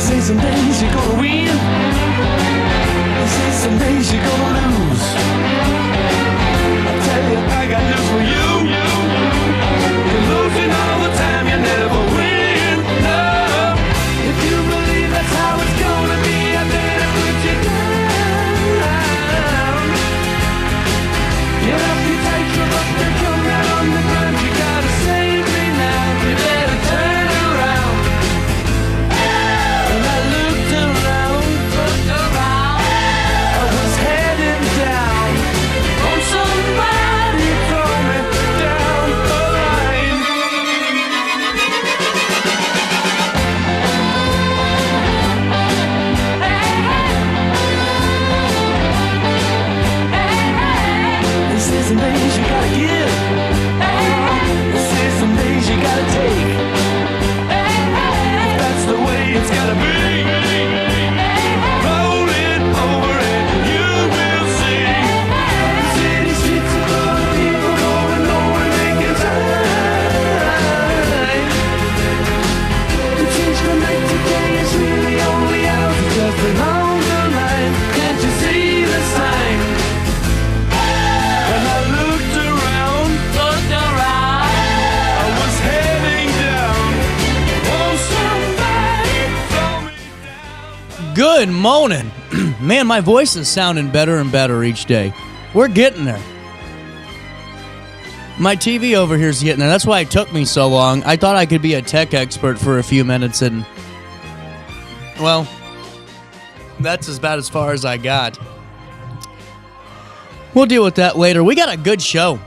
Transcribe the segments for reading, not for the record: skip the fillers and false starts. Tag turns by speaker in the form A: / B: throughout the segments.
A: say some days you're gonna win. They say some days you're gonna lose. I tell you, I got news for you. You're losing all the time, you never win. No. If you believe that's how it's gonna be, I better put you down. Get up, you take your up, and come down on the ground. You gotta save me now. You better turn around. And I looked around. I was heading down. Oh, somebody throw me down the line. This is some days you gotta give. This is some days you gotta take. That's the way it's gotta be. Roll it over and you will see. The city streets are full of people going nowhere, making time. To change from night to day is really only out just along the line. Can't you see the sign? When I looked around, I was heading down. Oh, somebody throw me down.
B: Good morning. Man, my voice is sounding better and better each day. We're getting there. My TV over here is getting there. That's why it took me so long. I thought I could be a tech expert for a few minutes, and, well, that's about as far as I got. We'll deal with that later. We got a good show.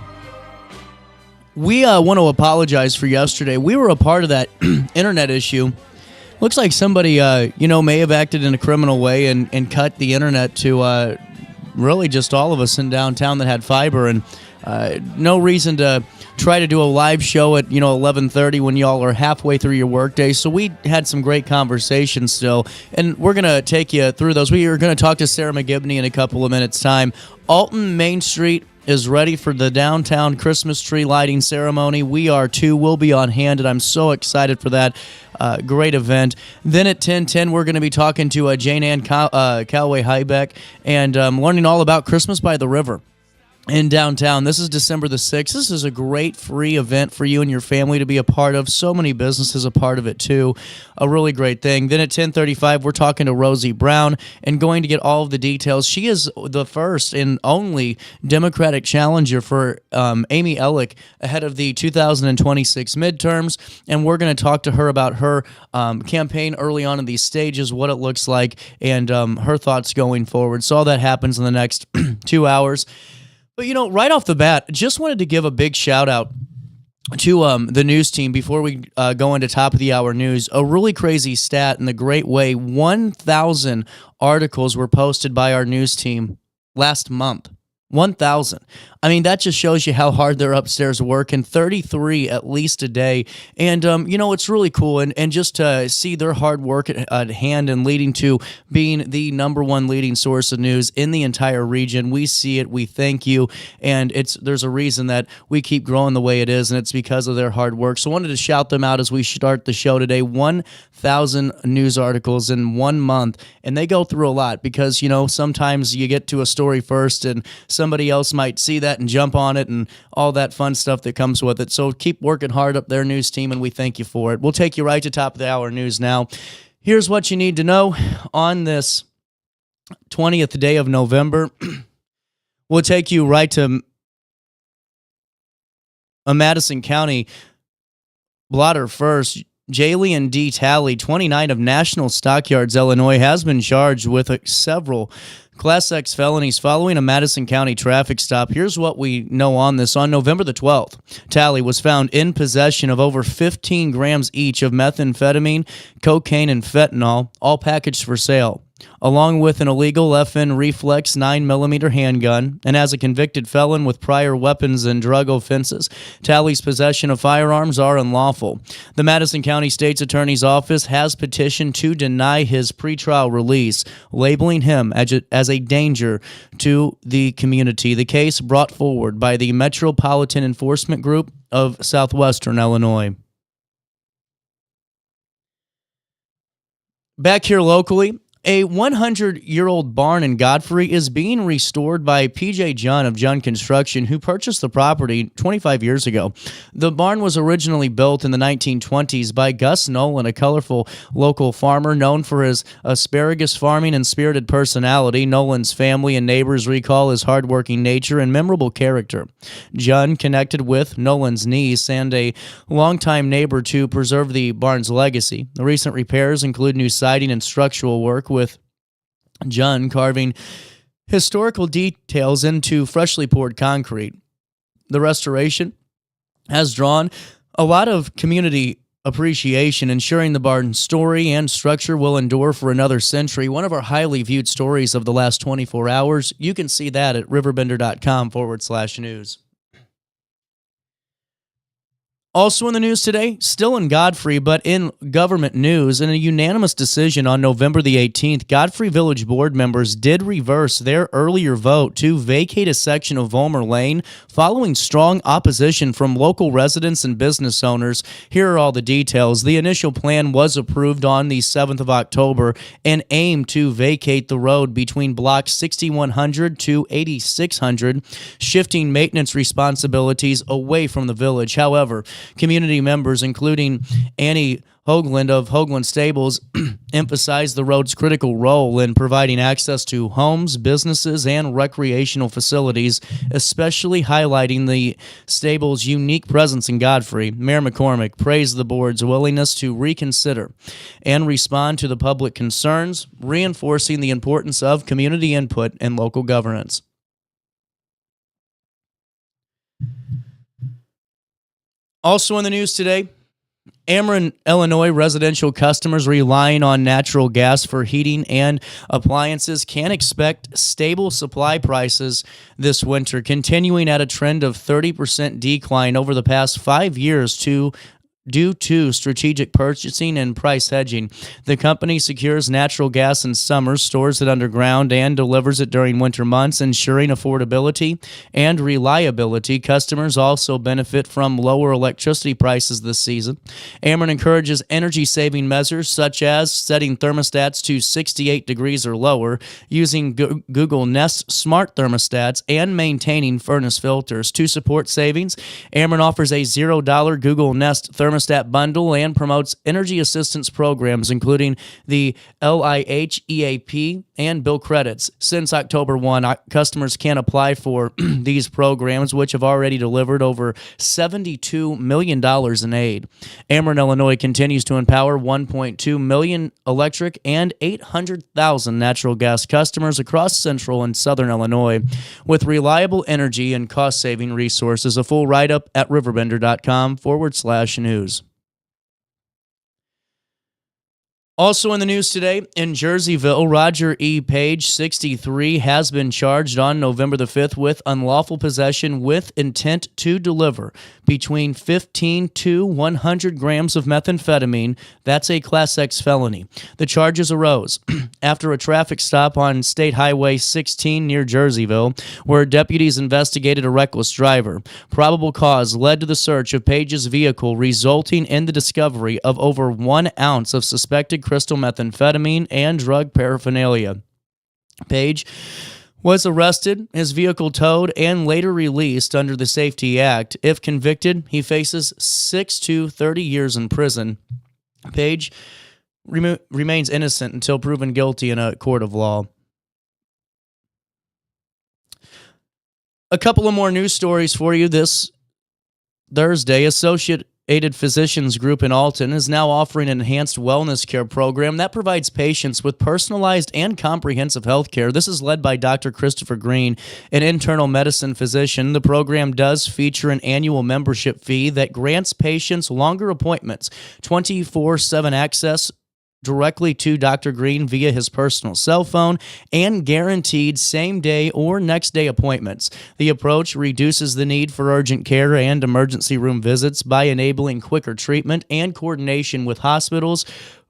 B: We want to apologize for yesterday. We were a part of that internet issue. Looks like somebody, may have acted in a criminal way and cut the internet to really just all of us in downtown that had fiber, and no reason to try to do a live show at 11:30 when y'all are halfway through your workday. So we had some great conversations still, and we're gonna take you through those. We are gonna talk to Sara McGibany in a couple of minutes' time. Alton Main Street is ready for the downtown Christmas tree lighting ceremony. We are too. We'll be on hand, and I'm so excited for that. Great event. Then at 10:10, we're going to be talking to Jaynanne Callaway Hybeck and learning all about Christmas by the River in downtown. This is December the 6th. This is a great free event for you and your family to be a part of. So many businesses a part of it too. A really great thing. Then at 10:35, we're talking to Rosie Brown and going to get all of the details. She is the first and only Democratic challenger for Amy Ellick ahead of the 2026 midterms, and we're going to talk to her about her campaign early on in these stages, what it looks like, and her thoughts going forward. So all that happens in the next 2 hours. But, right off the bat, just wanted to give a big shout out to the news team before we go into top of the hour news. A really crazy stat in the great way. 1,000 articles were posted by our news team last month. 1,000. I mean, that just shows you how hard they're upstairs working. 33 at least a day. And, it's really cool. And just to see their hard work at hand and leading to being the number one leading source of news in the entire region. We see it. We thank you. And there's a reason that we keep growing the way it is, and it's because of their hard work. So I wanted to shout them out as we start the show today. 1,000 news articles in 1 month. And they go through a lot because, sometimes you get to a story first and somebody else might see that and jump on it and all that fun stuff that comes with it. So keep working hard up there, news team, and we thank you for it. We'll take you right to top of the hour news now. Here's what you need to know on this 20th day of November. We'll take you right to a Madison County blotter first. Jaylian D. Talley, 29 of National Stockyards, Illinois, has been charged with several Class X felonies following a Madison County traffic stop. Here's what we know on this. On November the 12th, Talley was found in possession of over 15 grams each of methamphetamine, cocaine, and fentanyl, all packaged for sale, along with an illegal FN Reflex 9mm handgun, and as a convicted felon with prior weapons and drug offenses, Talley's possession of firearms are unlawful. The Madison County State's Attorney's Office has petitioned to deny his pretrial release, labeling him as a danger to the community. The case brought forward by the Metropolitan Enforcement Group of Southwestern Illinois. Back here locally, a 100-year-old barn in Godfrey is being restored by P.J. John of John Construction, who purchased the property 25 years ago. The barn was originally built in the 1920s by Gus Nolan, a colorful local farmer known for his asparagus farming and spirited personality. Nolan's family and neighbors recall his hardworking nature and memorable character. John connected with Nolan's niece and a longtime neighbor to preserve the barn's legacy. The recent repairs include new siding and structural work, with John carving historical details into freshly poured concrete. The restoration has drawn a lot of community appreciation, ensuring the barn's story and structure will endure for another century. One of our highly viewed stories of the last 24 hours. You can see that at RiverBender.com/news. Also in the news today, still in Godfrey, but in government news, in a unanimous decision on November the 18th, Godfrey Village Board members did reverse their earlier vote to vacate a section of Vollmer Lane following strong opposition from local residents and business owners. Here are all the details. The initial plan was approved on the 7th of October and aimed to vacate the road between blocks 6100 to 8600, shifting maintenance responsibilities away from the village. However, community members, including Annie Hoagland of Hoagland Stables, emphasized the road's critical role in providing access to homes, businesses, and recreational facilities, especially highlighting the stable's unique presence in Godfrey. Mayor McCormick praised the board's willingness to reconsider and respond to the public concerns, reinforcing the importance of community input in local governance. Also in the news today, Ameren, Illinois residential customers relying on natural gas for heating and appliances can expect stable supply prices this winter, continuing at a trend of 30% decline over the past 5 years due to strategic purchasing and price hedging. The company secures natural gas in summer, stores it underground, and delivers it during winter months, ensuring affordability and reliability. Customers also benefit from lower electricity prices this season. Ameren encourages energy-saving measures such as setting thermostats to 68 degrees or lower, using Google Nest smart thermostats, and maintaining furnace filters. To support savings, Ameren offers a $0 Google Nest thermostat bundle and promotes energy assistance programs, including the LIH, EAP, and bill credits. Since October 1, customers can apply for these programs, which have already delivered over $72 million in aid. Ameren, Illinois continues to empower 1.2 million electric and 800,000 natural gas customers across central and southern Illinois with reliable energy and cost-saving resources. A full write-up at RiverBender.com/news. Also in the news today, in Jerseyville, Roger E. Page, 63, has been charged on November the 5th with unlawful possession with intent to deliver between 15 to 100 grams of methamphetamine. That's a Class X felony. The charges arose after a traffic stop on State Highway 16 near Jerseyville, where deputies investigated a reckless driver. Probable cause led to the search of Page's vehicle, resulting in the discovery of over 1 ounce of suspected crystal methamphetamine and drug paraphernalia. Page was arrested, his vehicle towed, and later released under the Safety Act. If convicted, he faces 6 to 30 years in prison. Page remains innocent until proven guilty in a court of law. A couple of more news stories for you this Thursday. Associated Physicians Group in Alton is now offering an enhanced wellness care program that provides patients with personalized and comprehensive health care. This is led by Dr. Christopher Green, an internal medicine physician. The program does feature an annual membership fee that grants patients longer appointments, 24/7 access directly to Dr. Green via his personal cell phone, and guaranteed same-day or next-day appointments. The approach reduces the need for urgent care and emergency room visits by enabling quicker treatment and coordination with hospitals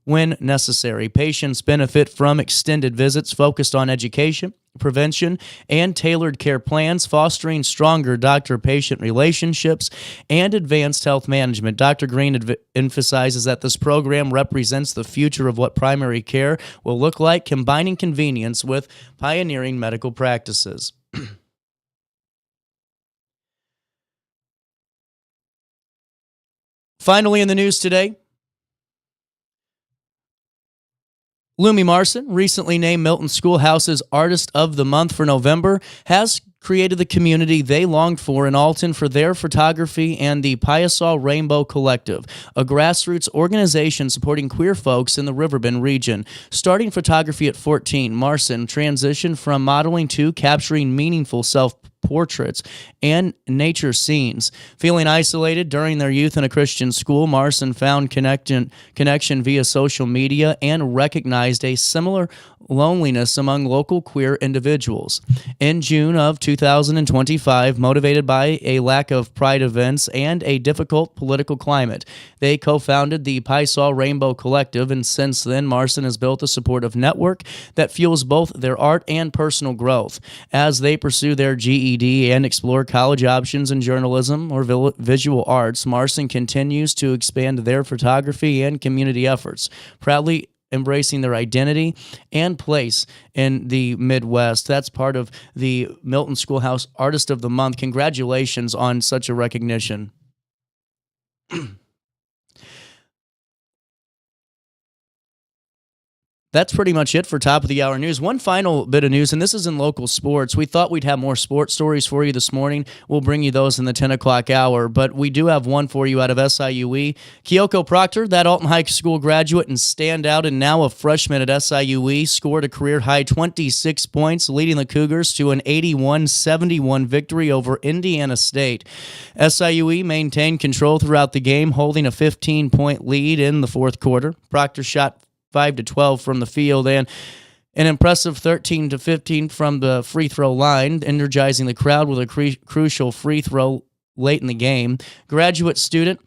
B: when necessary. Patients benefit from extended visits focused on education, prevention, and tailored care plans, fostering stronger doctor-patient relationships and advanced health management. Dr. Green emphasizes that this program represents the future of what primary care will look like, combining convenience with pioneering medical practices. Finally, in the news today, Lumi Marson, recently named Milton Schoolhouse's Artist of the Month for November, has created the community they longed for in Alton for their photography and the Piasaw Rainbow Collective, a grassroots organization supporting queer folks in the Riverbend region. Starting photography at 14, Marson transitioned from modeling to capturing meaningful self-portraits and nature scenes. Feeling isolated during their youth in a Christian school, Marson found connection via social media and recognized a similar loneliness among local queer individuals. In June of 2025, motivated by a lack of pride events and a difficult political climate, they co-founded the Piasaw Rainbow Collective, and since then, Marson has built a supportive network that fuels both their art and personal growth. As they pursue their GED and explore college options in journalism or visual arts, Marson continues to expand their photography and community efforts, proudly embracing their identity and place in the Midwest. That's part of the Milton Schoolhouse Artist of the Month. Congratulations on such a recognition. That's pretty much it for top of the hour news. One final bit of news, and this is in local sports. We thought we'd have more sports stories for you this morning. We'll bring you those in the 10 o'clock hour, but we do have one for you out of SIUE. Kyoko Proctor, that Alton High School graduate and standout and now a freshman at SIUE, scored a career-high 26 points, leading the Cougars to an 81-71 victory over Indiana State. SIUE maintained control throughout the game, holding a 15-point lead in the fourth quarter. Proctor shot 5-12 from the field and an impressive 13-15 from the free throw line, energizing the crowd with a crucial free throw late in the game. Graduate student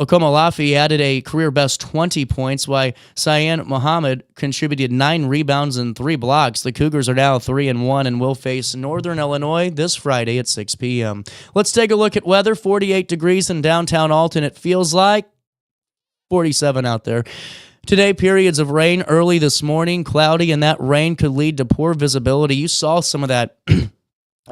B: Okomalafi added a career-best 20 points, while Cyan Muhammad contributed 9 rebounds and 3 blocks. The Cougars are now 3-1 and will face Northern Illinois this Friday at 6 p.m. Let's take a look at weather. 48 degrees in downtown Alton. It feels like 47 out there. Today, periods of rain early this morning, cloudy, and that rain could lead to poor visibility. You saw some of that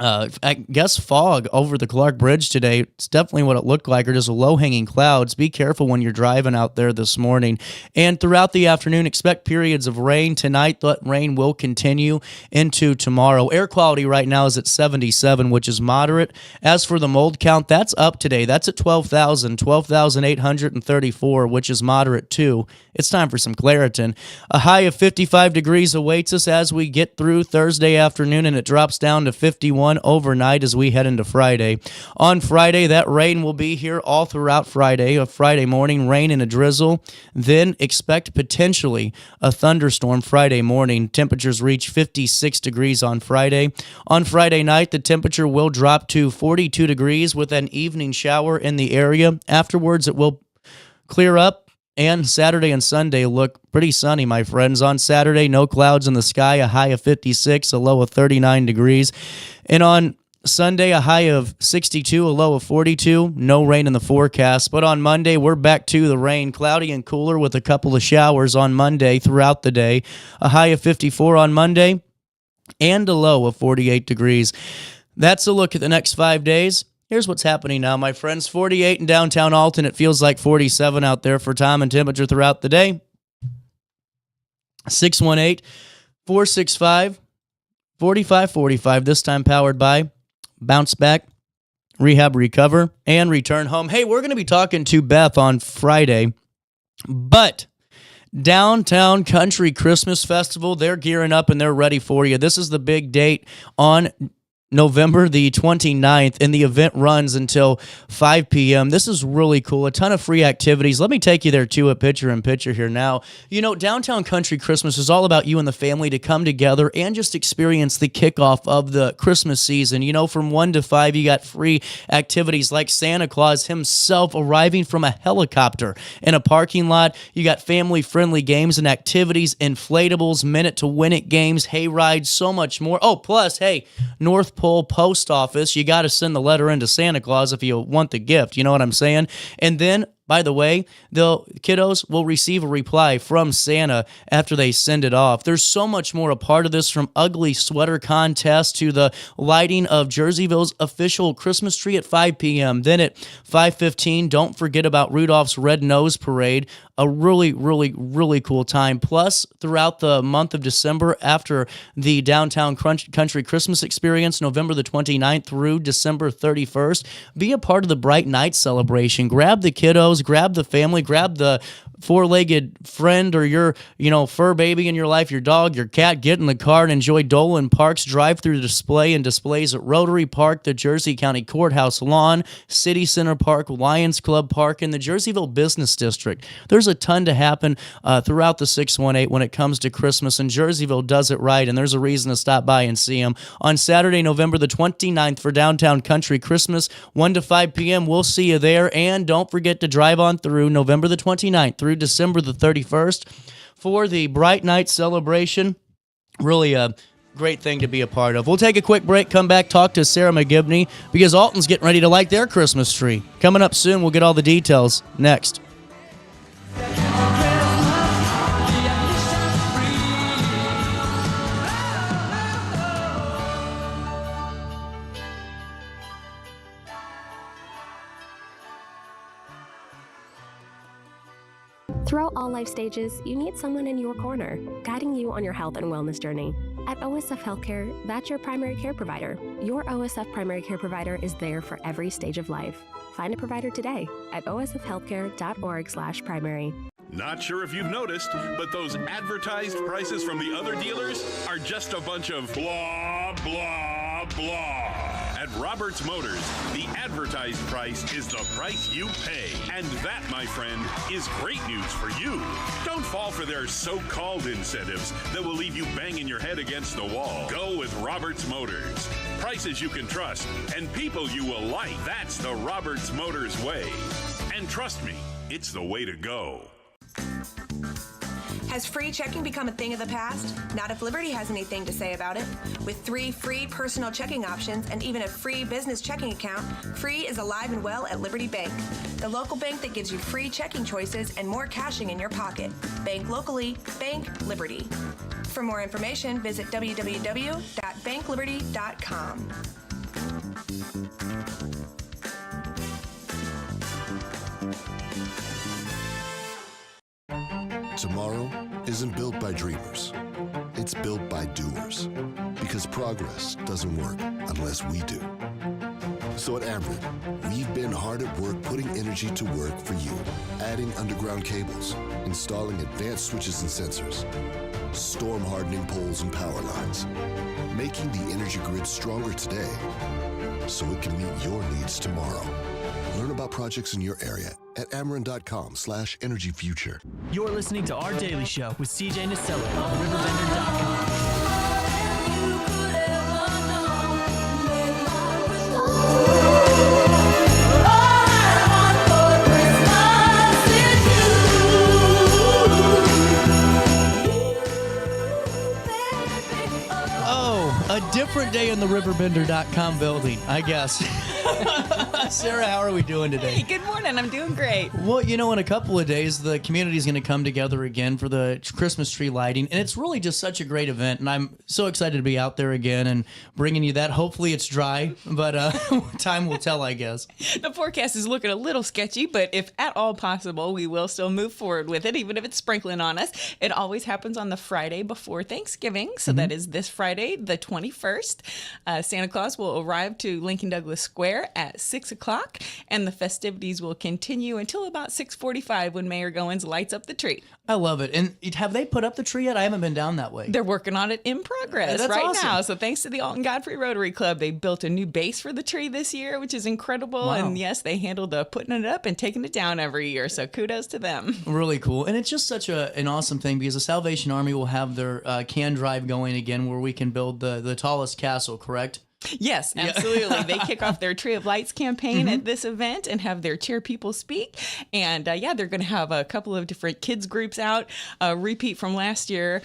B: I guess fog over the Clark Bridge today. It's definitely what it looked like, or just low-hanging clouds. Be careful when you're driving out there this morning. And throughout the afternoon, expect periods of rain. Tonight, that rain will continue into tomorrow. Air quality right now is at 77, which is moderate. As for the mold count, that's up today. That's at 12,834, which is moderate too. It's time for some Claritin. A high of 55 degrees awaits us as we get through Thursday afternoon, and it drops down to 51 overnight as we head into Friday. On Friday, that rain will be here all throughout Friday. A Friday morning, rain and a drizzle. Then expect potentially a thunderstorm Friday morning. Temperatures reach 56 degrees on Friday. On Friday night, the temperature will drop to 42 degrees with an evening shower in the area. Afterwards, it will clear up. And Saturday and Sunday look pretty sunny, my friends. On Saturday, no clouds in the sky, a high of 56, a low of 39 degrees. And on Sunday, a high of 62, a low of 42, no rain in the forecast. But on Monday, we're back to the rain, cloudy and cooler with a couple of showers on Monday throughout the day. A high of 54 on Monday and a low of 48 degrees. That's a look at the next 5 days. Here's what's happening now, my friends. 48 in downtown Alton. It feels like 47 out there for time and temperature throughout the day. 618-465-4545. This time powered by Bounce Back, Rehab, Recover, and Return Home. Hey, we're going to be talking to Beth on Friday, but Downtown Country Christmas Festival, they're gearing up and they're ready for you. This is the big date on November the 29th, and the event runs until 5 p.m. This is really cool. A ton of free activities. Let me take you there, too, a picture-in-picture here now. You know, Downtown Country Christmas is all about you and the family to come together and just experience the kickoff of the Christmas season. You know, from 1 to 5, you got free activities like Santa Claus himself arriving from a helicopter in a parking lot. You got family-friendly games and activities, inflatables, minute-to-win-it games, hay rides, so much more. Oh, plus, hey, North Pole Post Office. You got to send the letter into Santa Claus if you want the gift. You know what I'm saying? And then, by the way, the kiddos will receive a reply from Santa after they send it off. There's so much more a part of this, from ugly sweater contest to the lighting of Jerseyville's official Christmas tree at 5 p.m. Then at 5:15, don't forget about Rudolph's Red Nose Parade. A really, really, really cool time. Plus, throughout the month of December, after the Downtown Country Christmas experience, November the 29th through December 31st, be a part of the Bright Night celebration. Grab the kiddos, grab the family, grab the four-legged friend or your, fur baby in your life, your dog, your cat, get in the car and enjoy Dolan Park's drive-through display and displays at Rotary Park, the Jersey County Courthouse Lawn, City Center Park, Lions Club Park, and the Jerseyville Business District. There's a ton to happen throughout the 618 when it comes to Christmas, and Jerseyville does it right, and there's a reason to stop by and see them. On Saturday, November the 29th for Downtown Country Christmas, 1 to 5 p.m., we'll see you there, and don't forget to drive on through November the 29th through December the 31st for the Bright Night celebration. Really a great thing to be a part of. We'll take a quick break, come back, talk to Sara McGibany, because Alton's getting ready to light their Christmas tree. Coming up soon, we'll get all the details next.
C: Throughout all life stages, you need someone in your corner, guiding you on your health and wellness journey. At OSF Healthcare, that's your primary care provider. Your OSF primary care provider is there for every stage of life. Find a provider today at osfhealthcare.org/primary.
D: Not sure if you've noticed, but those advertised prices from the other dealers are just a bunch of blah, blah, blah. At Roberts Motors, the advertised price is the price you pay. And that, my friend, is great news for you. Don't fall for their so-called incentives that will leave you banging your head against the wall. Go with Roberts Motors. Prices you can trust and people you will like. That's the Roberts Motors way. And trust me, it's the way to go.
E: Has free checking become a thing of the past? Not if Liberty has anything to say about it. With 3 free personal checking options and even a free business checking account, free is alive and well at Liberty Bank, the local bank that gives you free checking choices and more cashing in your pocket. Bank locally, bank Liberty. For more information, visit www.bankliberty.com.
F: Tomorrow isn't built by dreamers. It's built by doers. Because progress doesn't work unless we do. So at Ameren, we've been hard at work putting energy to work for you. Adding underground cables, installing advanced switches and sensors, storm hardening poles and power lines, making the energy grid stronger today so it can meet your needs tomorrow. Learn about projects in your area at Ameren.com/energyfuture.
G: You're listening to Our Daily Show with CJ Nasello on RiverBender.com.
B: A different day in the RiverBender.com building, I guess. Sarah, how are we doing today?
H: Hey, good morning. I'm doing great.
B: Well, in a couple of days, the community is going to come together again for the Christmas tree lighting, and it's really just such a great event, and I'm so excited to be out there again and bringing you that. Hopefully it's dry, but time will tell, I guess.
H: The forecast is looking a little sketchy, but if at all possible, we will still move forward with it, even if it's sprinkling on us. It always happens on the Friday before Thanksgiving, so that is this Friday, the 21st. Santa Claus will arrive to Lincoln Douglas Square at 6 o'clock, and the festivities will continue until about 6:45 when Mayor Goins lights up the tree.
B: I love it. And have they put up the tree yet? I haven't been down that way.
H: They're working on it in progress
B: That's
H: right
B: awesome.
H: now. So thanks to the Alton Godfrey Rotary Club, they built a new base for the tree this year, which is incredible.
B: Wow.
H: And yes, they handled putting it up and taking it down every year. So kudos to them.
B: Really cool. And it's just such an awesome thing because the Salvation Army will have their can drive going again where we can build the tallest castle, correct?
H: Yes, absolutely. They kick off their Tree of Lights campaign at this event and have their chair people speak. And they're going to have a couple of different kids groups out, repeat from last year,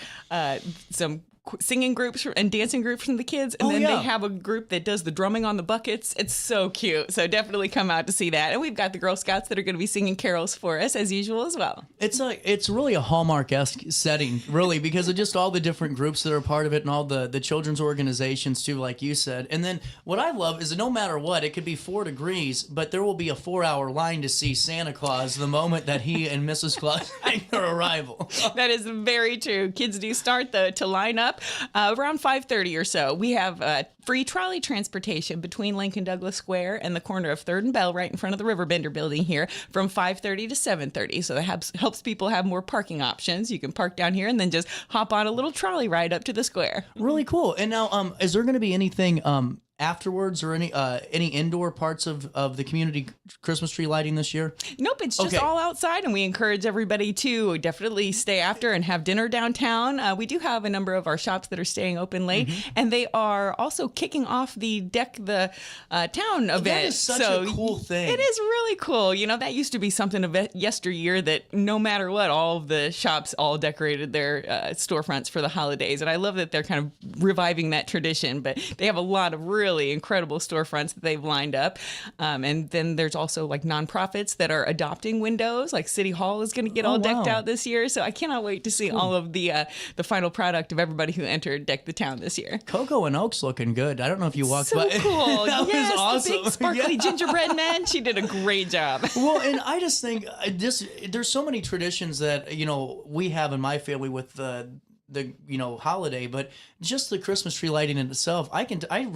H: some singing groups and dancing groups from the kids, and then they have a group that does the drumming on the buckets. It's so cute. So definitely come out to see that. And we've got the Girl Scouts that are going to be singing carols for us as usual as well.
B: It's really a Hallmark-esque setting, really, because of just all the different groups that are part of it and all the children's organizations too, like you said. And then what I love is that no matter what, it could be 4 degrees, but there will be a 4-hour line to see Santa Claus the moment that he and Mrs. Claus make their arrival.
H: That is very true. Kids do start to line up around 5:30 or so. We have free trolley transportation between Lincoln Douglas Square and the corner of 3rd and Bell right in front of the RiverBender building here from 5:30 to 7:30. So that helps people have more parking options. You can park down here and then just hop on a little trolley ride up to the square.
B: Really cool. And now, is there going to be anything afterwards or any indoor parts of the community Christmas tree lighting this year?
H: Nope, it's just all outside, and we encourage everybody to definitely stay after and have dinner downtown. We do have a number of our shops that are staying open late, and they are also kicking off the Deck the Town event.
B: That is such a cool thing.
H: It is really cool. You know, that used to be something of yesteryear that no matter what, all of the shops all decorated their storefronts for the holidays, and I love that they're kind of reviving that tradition, but they have a lot of really incredible storefronts that they've lined up. And then there's also like nonprofits that are adopting windows, like City Hall is going to get all decked out this year. So I cannot wait to see all of the final product of everybody who entered Deck the Town this year.
B: Coco and Oak's looking good. I don't know if you walked
H: So
B: by.
H: cool.
B: That
H: yes,
B: was awesome.
H: the big sparkly gingerbread man. She did a great job.
B: Well, and I just think there's so many traditions that, we have in my family with the holiday, but just the Christmas tree lighting in itself, I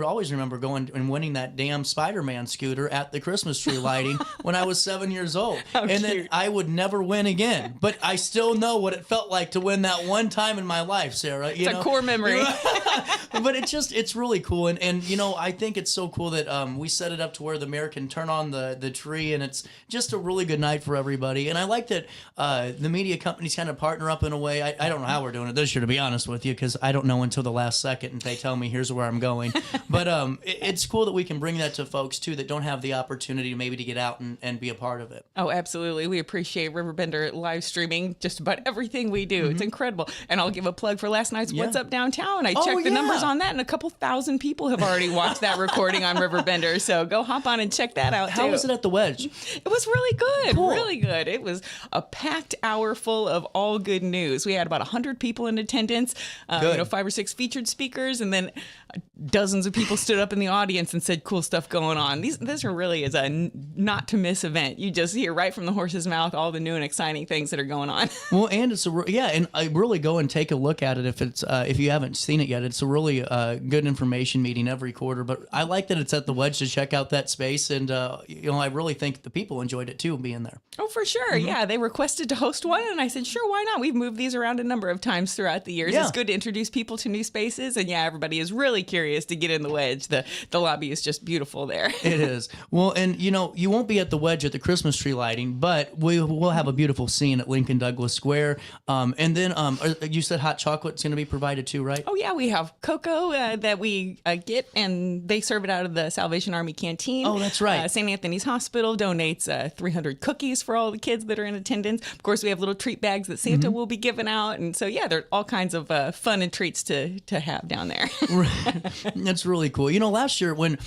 B: always remember going and winning that damn Spider-Man scooter at the Christmas tree lighting when I was 7 years old. Then I would never win again, but I still know what it felt like to win that one time in my life, Sarah.
H: It's a core memory.
B: But it's really cool. And I think it's so cool that we set it up to where the mayor can turn on the tree, and it's just a really good night for everybody. And I like that the media companies kind of partner up in a way. I don't know how we're doing it this year, to be honest with you, because I don't know until the last second and they tell me here's where I'm going. But it's cool that we can bring that to folks too that don't have the opportunity maybe to get out and be a part of it.
H: Oh, absolutely. We appreciate RiverBender live streaming just about everything we do. It's incredible. And I'll give a plug for last night's What's Up Downtown. I checked the numbers on that, and a couple thousand people have already watched that recording on RiverBender. So go hop on and check that out too.
B: How was it at the Wedge?
H: It was really good.
B: Cool.
H: Really good. It was a packed hour full of all good news. We had about 100 people in attendance, 5 or 6 featured speakers, and then dozens of people stood up in the audience and said cool stuff going on. This really is a not to miss event. You just hear right from the horse's mouth all the new and exciting things that are going on.
B: Well, and and I really go and take a look at it if you haven't seen it yet. It's a really good information meeting every quarter. But I like that it's at the Wedge to check out that space, and I really think the people enjoyed it too, being there.
H: Oh, for sure. Yeah, they requested to host one, and I said, sure, why not? We've moved these around a number of times throughout the years. It's good to introduce people to new spaces, and everybody is really curious to get in the Wedge. The lobby is just beautiful there.
B: It is. Well, and you won't be at the Wedge at the Christmas tree lighting, but we will have a beautiful scene at Lincoln Douglas Square. And then you said hot chocolate's going to be provided too, right?
H: Oh yeah, we have cocoa that we get, and they serve it out of the Salvation Army canteen.
B: Oh, that's right.
H: St. Anthony's Hospital donates 300 cookies for all the kids that are in attendance. Of course, we have little treat bags that Santa will be giving out, and so there are all kinds of fun and treats to have down there.
B: That's really cool. Last year when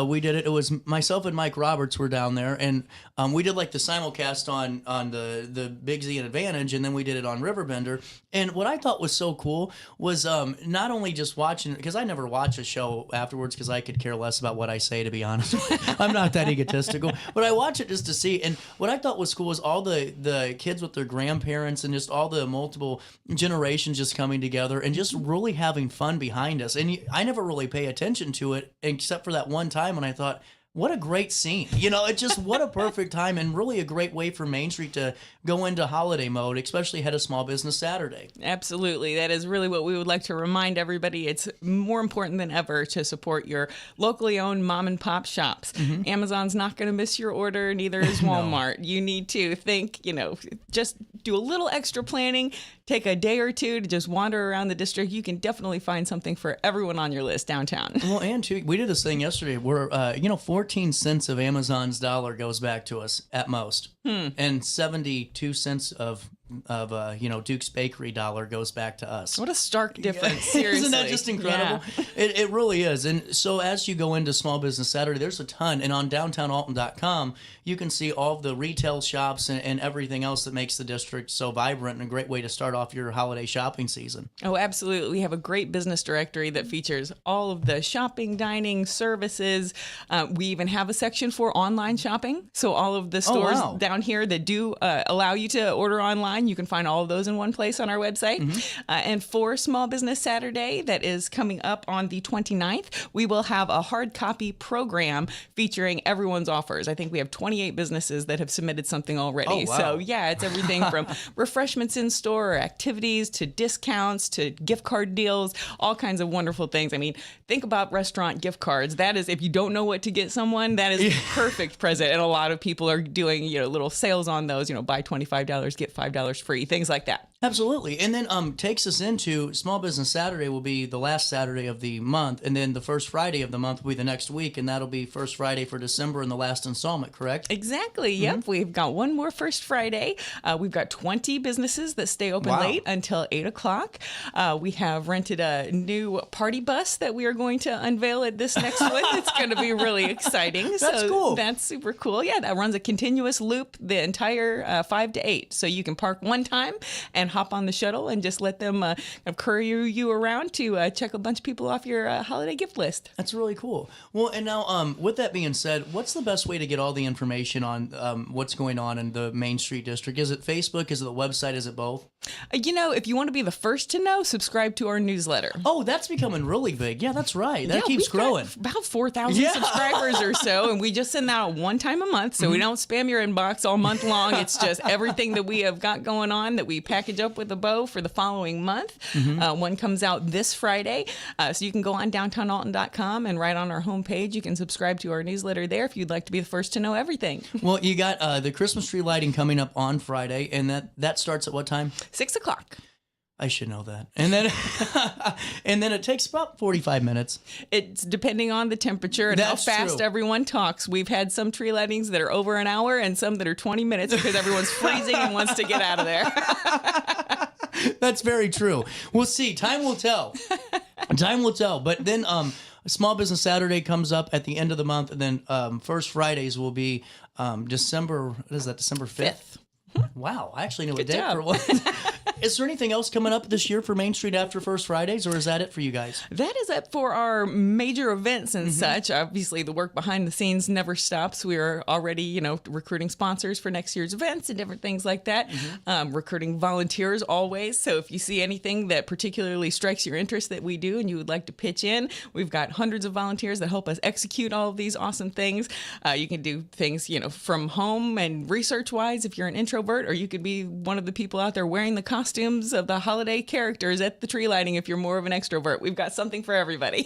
B: we did it, it was myself and Mike Roberts were down there, and we did like the simulcast on the Big Z and Advantage, and then we did it on RiverBender. And what I thought was so cool was not only just watching, because I never watch a show afterwards because I could care less about what I say, to be honest. I'm not that egotistical, but I watch it just to see. And what I thought was cool was all the kids with their grandparents and just all the multiple generations just coming together and just really having fun behind us. And I never really pay attention to it except for that one time when I thought, What a great scene. It's just what a perfect time and really a great way for Main Street to go into holiday mode, especially ahead of Small Business Saturday.
H: Absolutely. That is really what we would like to remind everybody. It's more important than ever to support your locally owned mom and pop shops. Amazon's not going to miss your order, neither is Walmart. No. You need to think, just do a little extra planning, take a day or two to just wander around the district. You can definitely find something for everyone on your list downtown.
B: Well, and too, we did this thing yesterday where, 14 cents of Amazon's dollar goes back to us at most. And 72 cents of Duke's Bakery dollar goes back to us.
H: What a stark difference. Seriously.
B: Isn't that just incredible? Yeah. It really is. And so as you go into Small Business Saturday, there's a ton. And on downtownalton.com, you can see all of the retail shops and everything else that makes the district so vibrant and a great way to start off your holiday shopping season.
H: Oh, absolutely. We have a great business directory that features all of the shopping, dining, services. We even have a section for online shopping. So all of the stores down here that do allow you to order online, you can find all of those in one place on our website. And for Small Business Saturday, that is coming up on the 29th, we will have a hard copy program featuring everyone's offers. I think we have 28 businesses that have submitted something already.
B: Oh, wow.
H: So yeah, it's everything from refreshments in store, activities, to discounts, to gift card deals, all kinds of wonderful things. I mean, think about restaurant gift cards. That is, if you don't know what to get someone, that is the perfect present. And a lot of people are doing, little sales on those, buy $25, get $5 free, things like that.
B: Absolutely. And then takes us into Small Business Saturday will be the last Saturday of the month, and then the first Friday of the month will be the next week, and that'll be first Friday for December and the last installment, correct?
H: Exactly. Yep. We've got one more first Friday. We've got 20 businesses that stay open late until 8 o'clock. We have rented a new party bus that we are going to unveil at this next one. It's going to be really exciting.
B: That's cool.
H: That's super cool. Yeah, that runs a continuous loop the entire 5 to 8. So you can park one time and hop on the shuttle and just let them courier you around to check a bunch of people off your holiday gift list.
B: That's really cool. Well, and now with that being said, what's the best way to get all the information on what's going on in the Main Street district? Is it Facebook? Is it the website? Is it both?
H: If you want to be the first to know, subscribe to our newsletter.
B: Oh, that's becoming really big. Yeah, that's right. That keeps growing.
H: About 4,000 subscribers or so, and we just send that out one time a month, so we don't spam your inbox all month long. It's just everything that we have got going on that we package up with a bow for the following month. One comes out this Friday, so you can go on downtownalton.com, and right on our homepage, you can subscribe to our newsletter there if you'd like to be the first to know everything.
B: Well, you got the Christmas tree lighting coming up on Friday, and that starts at what time?
H: 6 o'clock.
B: I should know that. And then and then it takes about 45 minutes.
H: It's depending on the temperature and how fast everyone talks. We've had some tree lightings that are over an hour and some that are 20 minutes because everyone's freezing and wants to get out of there.
B: That's very true. We'll see. Time will tell. Time will tell. But then Small Business Saturday comes up at the end of the month, and then first Fridays will be December 5th? Wow, I actually know a date for one. Is there anything else coming up this year for Main Street after First Fridays, or is that it for you guys?
H: That is it for our major events and such. Obviously, the work behind the scenes never stops. We are already, recruiting sponsors for next year's events and different things like that. Recruiting volunteers always. So if you see anything that particularly strikes your interest that we do and you would like to pitch in, we've got hundreds of volunteers that help us execute all of these awesome things. You can do things, from home and research-wise if you're an introvert, or you could be one of the people out there wearing the costumes of the holiday characters at the tree lighting if you're more of an extrovert. We've got something for everybody.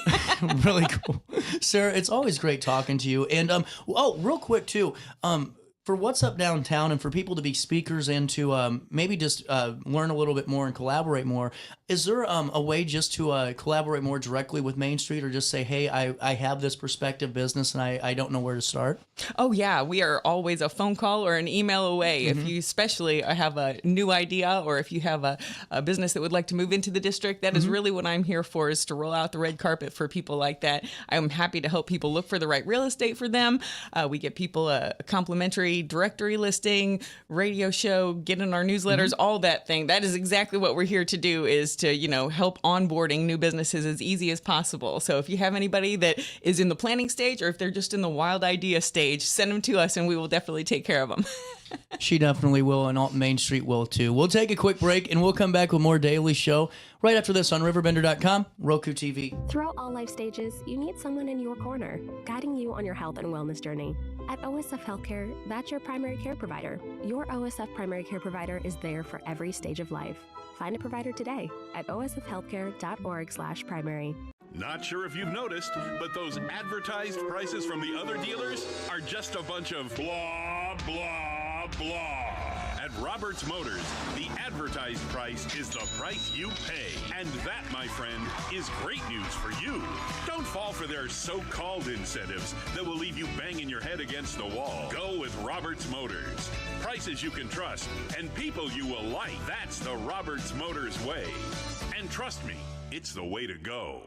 B: Really cool. Sarah, it's always great talking to you. And real quick too, for what's up downtown and for people to be speakers and to maybe just learn a little bit more and collaborate more, is there a way just to collaborate more directly with Main Street, or just say, hey, I have this prospective business and I don't know where to start?
H: Oh, yeah. We are always a phone call or an email away. If you especially have a new idea, or if you have a business that would like to move into the district, that is really what I'm here for, is to roll out the red carpet for people like that. I'm happy to help people look for the right real estate for them. We get people a complimentary directory listing, radio show, get in our newsletters, all that thing. That is exactly what we're here to do, is to, help onboarding new businesses as easy as possible. So if you have anybody that is in the planning stage, or if they're just in the wild idea stage, send them to us and we will definitely take care of them.
B: She definitely will, and Alton Main Street will too. We'll take a quick break, and we'll come back with more Daily Show right after this on RiverBender.com, Roku TV.
C: Throughout all life stages, you need someone in your corner, guiding you on your health and wellness journey. At OSF Healthcare, that's your primary care provider. Your OSF primary care provider is there for every stage of life. Find a provider today at osfhealthcare.org/primary.
D: Not sure if you've noticed, but those advertised prices from the other dealers are just a bunch of blah, blah, blah. At Roberts Motors, the advertised price is the price you pay. And that, my friend, is great news for you. Don't fall for their so-called incentives that will leave you banging your head against the wall. Go with Roberts Motors. Prices you can trust and people you will like. That's the Roberts Motors way. And trust me, it's the way to go.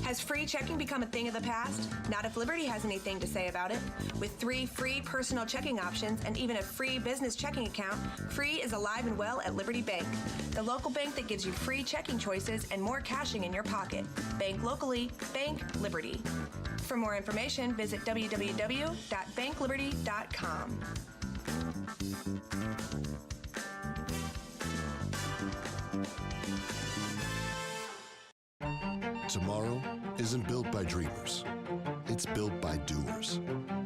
E: Has free checking become a thing of the past? Not if Liberty has anything to say about it. With 3 free personal checking options and even a free business checking account, free is alive and well at Liberty Bank, the local bank that gives you free checking choices and more cashing in your pocket. Bank locally, bank Liberty. For more information, visit www.bankliberty.com.
F: Tomorrow isn't built by dreamers. It's built by doers.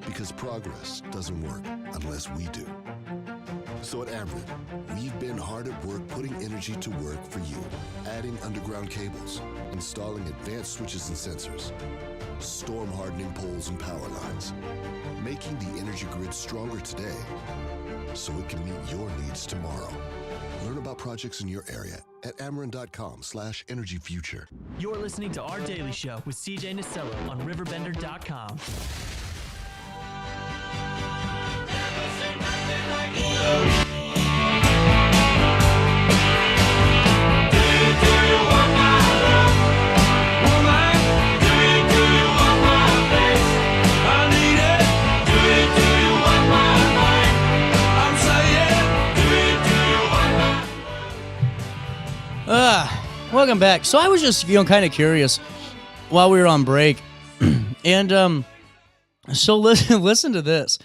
F: Because progress doesn't work unless we do. So at Ameren, we've been hard at work putting energy to work for you. Adding underground cables, installing advanced switches and sensors, storm hardening poles and power lines, making the energy grid stronger today so it can meet your needs tomorrow. Learn about projects in your area at Ameren.com/energyfuture.
G: You're listening to Our Daily Show with CJ Nasello on RiverBender.com.
B: Welcome back. So I was just, kind of curious while we were on break, and so listen to this.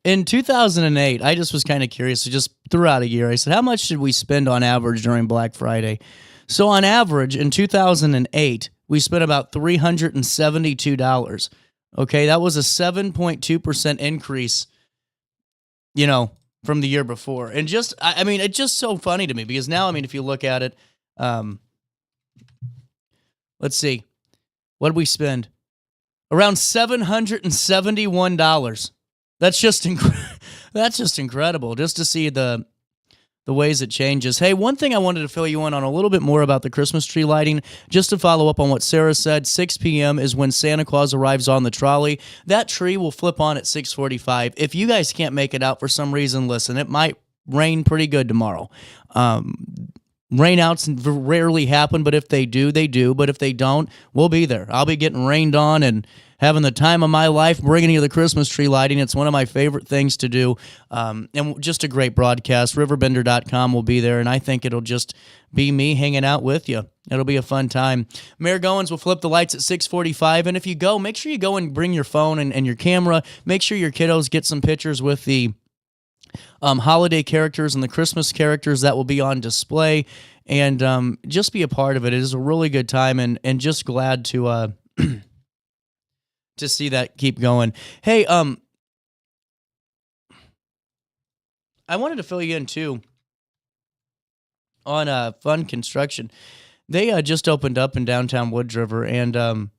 B: In 2008, I just was kind of curious. So just throughout a year, I said, how much should we spend on average during Black Friday? So on average, in 2008, we spent about $372. Okay, that was a 7.2% increase, from the year before. And just, it's just so funny to me because now, if you look at it, let's see, what did we spend? Around $771. That's just incredible just to see the ways it changes. Hey, one thing I wanted to fill you in on a little bit more about the Christmas tree lighting, just to follow up on what Sarah said, 6 p.m. is when Santa Claus arrives on the trolley. That tree will flip on at 6:45. If you guys can't make it out for some reason, listen, it might rain pretty good tomorrow. Rainouts rarely happen, but if they do, they do. But if they don't, we'll be there. I'll be getting rained on and having the time of my life bringing you the Christmas tree lighting. It's one of my favorite things to do, and just a great broadcast. RiverBender.com will be there, and I think it'll just be me hanging out with you. It'll be a fun time. Mayor Goins will flip the lights at 6:45, and if you go, make sure you go and bring your phone and your camera. Make sure your kiddos get some pictures with the holiday characters and the Christmas characters that will be on display, and just be a part of it. It is a really good time, and just glad to to see that keep going. Hey, I wanted to fill you in too on Fun Construction. They just opened up in downtown Wood River, and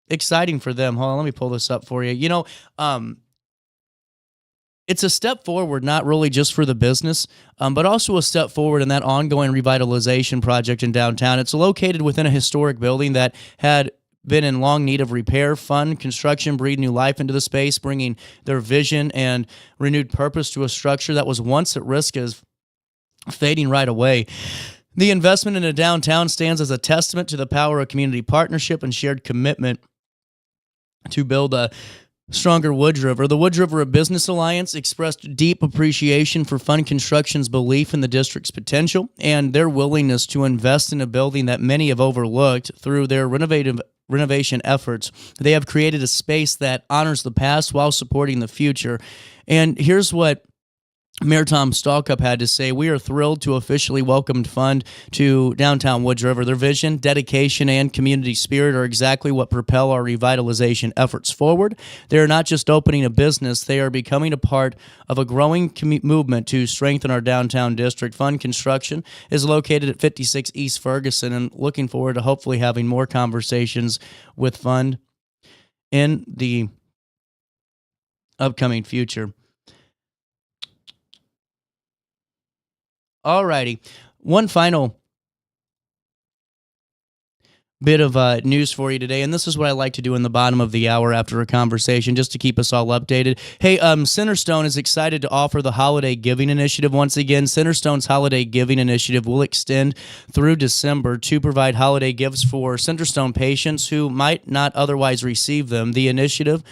B: exciting for them. Hold on, let me pull this up for you. It's a step forward, not really just for the business, but also a step forward in that ongoing revitalization project in downtown. It's located within a historic building that had been in long need of repair. Fun Construction breathed new life into the space, bringing their vision and renewed purpose to a structure that was once at risk of fading right away. The investment into downtown stands as a testament to the power of community partnership and shared commitment to build a stronger Wood River. The Wood River Business Alliance expressed deep appreciation for Fun Construction's belief in the district's potential and their willingness to invest in a building that many have overlooked. Through their renovation efforts. They have created a space that honors the past while supporting the future. And here's what Mayor Tom Stalkup had to say. We are thrilled to officially welcome Fund to downtown Woods River. Their vision, dedication, and community spirit are exactly what propel our revitalization efforts forward. They are not just opening a business, they are becoming a part of a growing movement to strengthen our downtown district. Fund Construction is located at 56 East Ferguson, and looking forward to hopefully having more conversations with Fund in the upcoming future. Alrighty, one final bit of news for you today, and this is what I like to do in the bottom of the hour after a conversation, just to keep us all updated. Hey, Centerstone is excited to offer the Holiday Giving Initiative once again. Centerstone's Holiday Giving Initiative will extend through December to provide holiday gifts for Centerstone patients who might not otherwise receive them. The initiative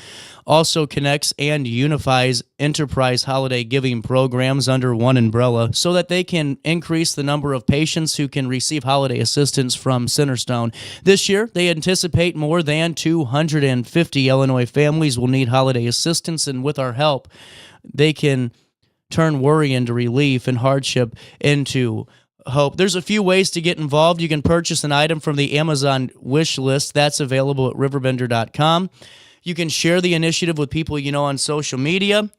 B: also connects and unifies enterprise holiday giving programs under one umbrella so that they can increase the number of patients who can receive holiday assistance from Centerstone. This year, they anticipate more than 250 Illinois families will need holiday assistance, and with our help, they can turn worry into relief and hardship into hope. There's a few ways to get involved. You can purchase an item from the Amazon wish list. That's available at RiverBender.com. You can share the initiative with people you know on social media,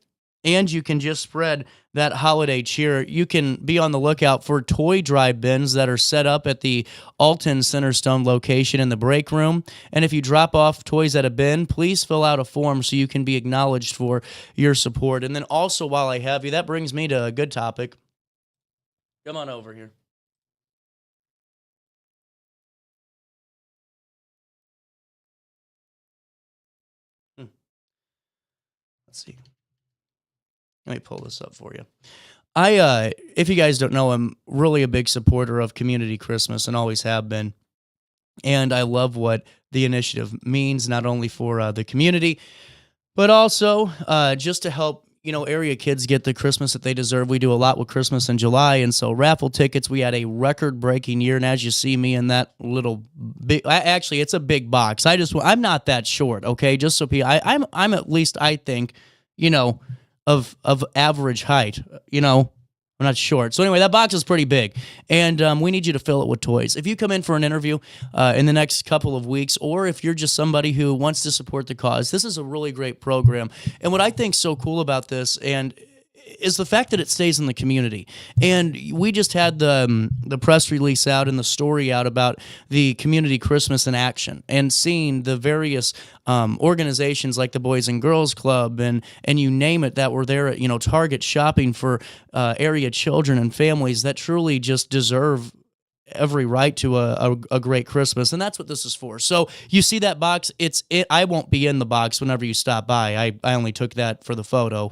B: and you can just spread that holiday cheer. You can be on the lookout for toy drive bins that are set up at the Alton Centerstone location in the break room. And if you drop off toys at a bin, please fill out a form so you can be acknowledged for your support. And then also, while I have you, that brings me to a good topic. Come on over here. Let's see. Let me pull this up for you. If you guys don't know, I'm really a big supporter of Community Christmas and always have been. And I love what the initiative means, not only for the community, but also just to help, area kids get the Christmas that they deserve. We do a lot with Christmas in July, and so raffle tickets, we had a record-breaking year, and as you see me in that little big, actually, it's a big box. I'm not that short, okay? Just so people, I'm at least, I think, of average height, I'm not short. So anyway, that box is pretty big, and we need you to fill it with toys. If you come in for an interview in the next couple of weeks, or if you're just somebody who wants to support the cause, this is a really great program. And what I think's so cool about this is the fact that it stays in the community. And we just had the press release out and the story out about the Community Christmas in action, and seeing the various organizations like the Boys and Girls Club and you name it that were there at Target shopping for area children and families that truly just deserve every right to a great Christmas, and that's what this is for. So you see that box? I won't be in the box whenever you stop by. I only took that for the photo.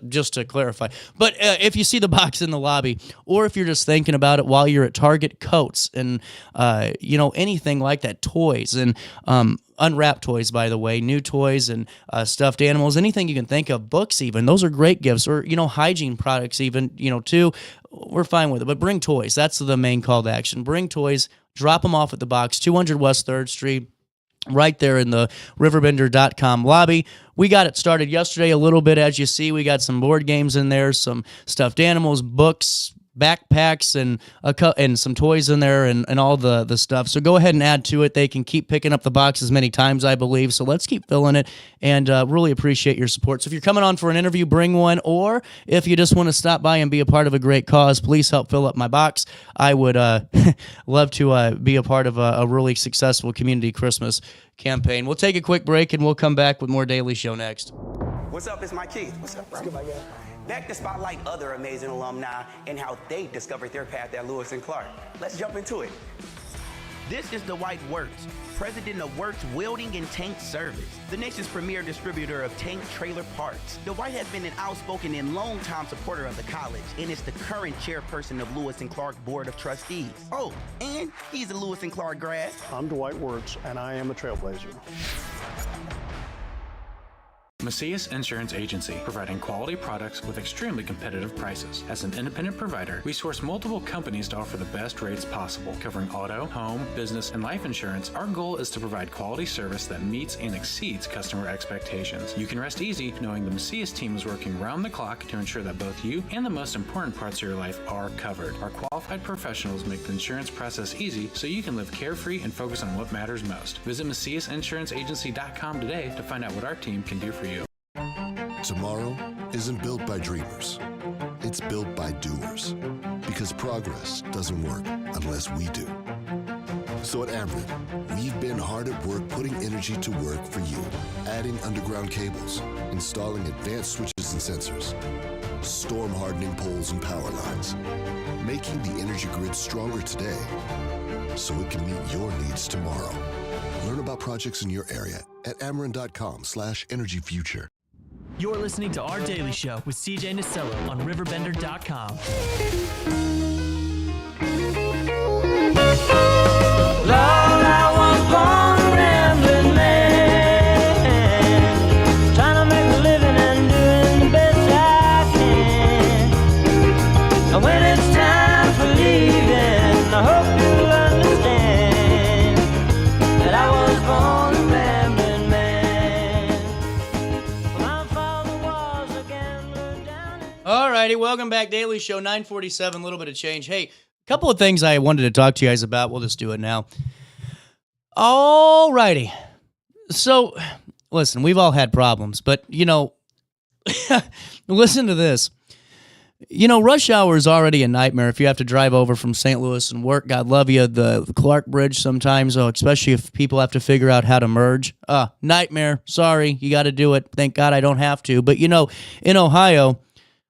B: Just to clarify. But if you see the box in the lobby, or if you're just thinking about it while you're at Target, coats and, anything like that, toys and unwrapped toys, by the way, new toys and stuffed animals, anything you can think of, books even, those are great gifts, or, hygiene products even, too, we're fine with it. But bring toys. That's the main call to action. Bring toys, drop them off at the box, 200 West 3rd Street. Right there in the RiverBender.com lobby. We got it started yesterday a little bit, as you see. We got some board games in there, some stuffed animals, books, backpacks, and some toys in there, and all the stuff. So go ahead and add to it. They can keep picking up the box as many times, I believe. So let's keep filling it, and really appreciate your support. So if you're coming on for an interview, bring one. Or if you just want to stop by and be a part of a great cause, please help fill up my box. I would love to be a part of a really successful Community Christmas campaign. We'll take a quick break, and we'll come back with more Daily Show next.
I: What's up? It's Mike Keith. What's up, bro? Back to spotlight other amazing alumni and how they discovered their path at Lewis and Clark. Let's jump into it. This is Dwight Wirtz, president of Wirtz Welding and Tank Service, the nation's premier distributor of tank trailer parts. Dwight has been an outspoken and long-time supporter of the college, and is the current chairperson of Lewis and Clark Board of Trustees. Oh, and he's a Lewis and Clark grad.
J: I'm Dwight Wirtz, and I am a trailblazer. Macias Insurance Agency, providing quality products with extremely competitive prices. As an independent provider, we source multiple companies to offer the best rates possible, covering auto, home, business, and life insurance. Our goal is to provide quality service that meets and exceeds customer expectations. You can rest easy knowing the Macias team is working round the clock to ensure that both you and the most important parts of your life are covered. Our qualified professionals make the insurance process easy so you can live carefree and focus on what matters most. Visit MaciasInsuranceAgency.com today to find out what our team can do for you.
F: Tomorrow isn't built by dreamers. It's built by doers. Because progress doesn't work unless we do. So at Ameren, we've been hard at work putting energy to work for you. Adding underground cables, installing advanced switches and sensors, storm hardening poles and power lines, making the energy grid stronger today so it can meet your needs tomorrow. Learn about projects in your area at Ameren.com/energyfuture.
G: You're listening to Our Daily Show with CJ Nasello on RiverBender.com.
A: Lord, I was born a rambling man, trying to make a living and doing the best I can. And when it's time for leaving, I hope you'll understand that I was born a rambling man. My father was a gambler down in...
B: All righty, welcome back. Daily Show, 947, a little bit of change. Hey, couple of things I wanted to talk to you guys about. We'll just do it now. All righty. So, listen, we've all had problems, but, listen to this. Rush hour is already a nightmare if you have to drive over from St. Louis and work. God love you. The Clark Bridge sometimes, especially if people have to figure out how to merge. Nightmare. Sorry, you got to do it. Thank God I don't have to. But, in Ohio,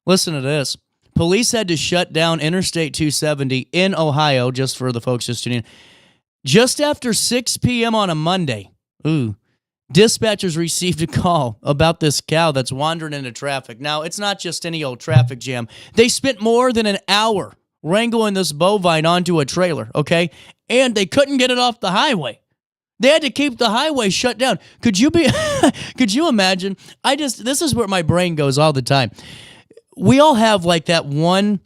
B: listen to this. Police had to shut down Interstate 270 in Ohio, just for the folks just tuning in, just after 6 p.m. on a Monday. Dispatchers received a call about this cow that's wandering into traffic. Now, it's not just any old traffic jam. They spent more than an hour wrangling this bovine onto a trailer, okay? And they couldn't get it off the highway. They had to keep the highway shut down. Could you imagine? This is where my brain goes all the time. We all have like that one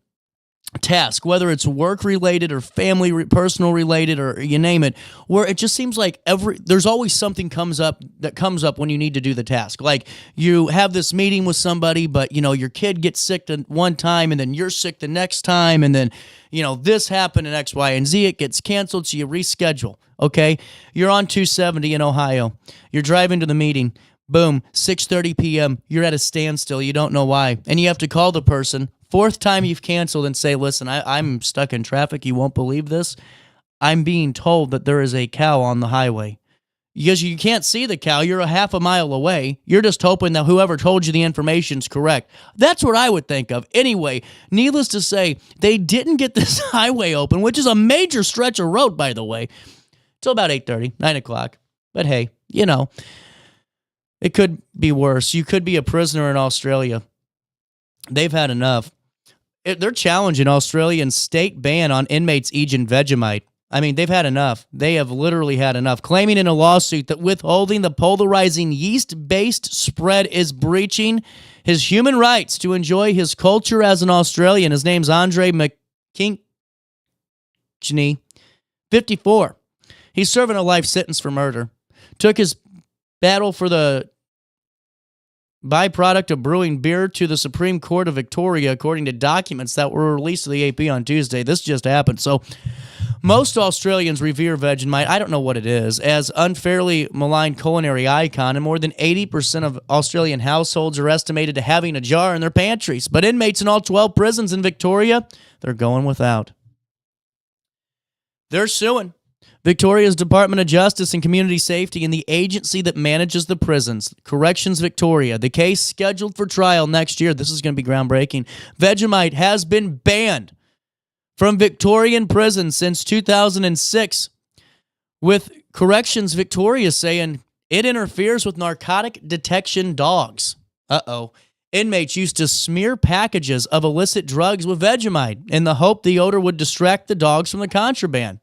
B: task, whether it's work-related or personal related, or you name it, where it just seems like there's always something comes up when you need to do the task. Like you have this meeting with somebody, but your kid gets sick one time, and then you're sick the next time, and then this happened and X, Y, and Z. It gets canceled, so you reschedule. Okay, you're on 270 in Ohio. You're driving to the meeting. Boom, 6:30 p.m., you're at a standstill. You don't know why. And you have to call the person, fourth time you've canceled, and say, listen, I'm stuck in traffic. You won't believe this. I'm being told that there is a cow on the highway. Because you can't see the cow. You're a half a mile away. You're just hoping that whoever told you the information's correct. That's what I would think of. Anyway, needless to say, they didn't get this highway open, which is a major stretch of road, by the way, till about 8:30, 9 o'clock. But hey, it could be worse. You could be a prisoner in Australia. They've had enough. They're challenging Australian state ban on inmates eating Vegemite. I mean, they've had enough. They have literally had enough, claiming in a lawsuit that withholding the polarizing yeast-based spread is breaching his human rights to enjoy his culture as an Australian. His name's Andre McKinchney, 54. He's serving a life sentence for murder. Took his battle for the byproduct of brewing beer to the Supreme Court of Victoria, according to documents that were released to the AP on Tuesday. This just happened. So most Australians revere Vegemite, I don't know what it is, as unfairly maligned culinary icon, and more than 80% of Australian households are estimated to having a jar in their pantries. But inmates in all 12 prisons in Victoria, they're going without. They're suing Victoria's Department of Justice and Community Safety and the agency that manages the prisons, Corrections Victoria. The case scheduled for trial next year. This is going to be groundbreaking. Vegemite has been banned from Victorian prisons since 2006, with Corrections Victoria saying it interferes with narcotic detection dogs. Inmates used to smear packages of illicit drugs with Vegemite in the hope the odor would distract the dogs from the contraband.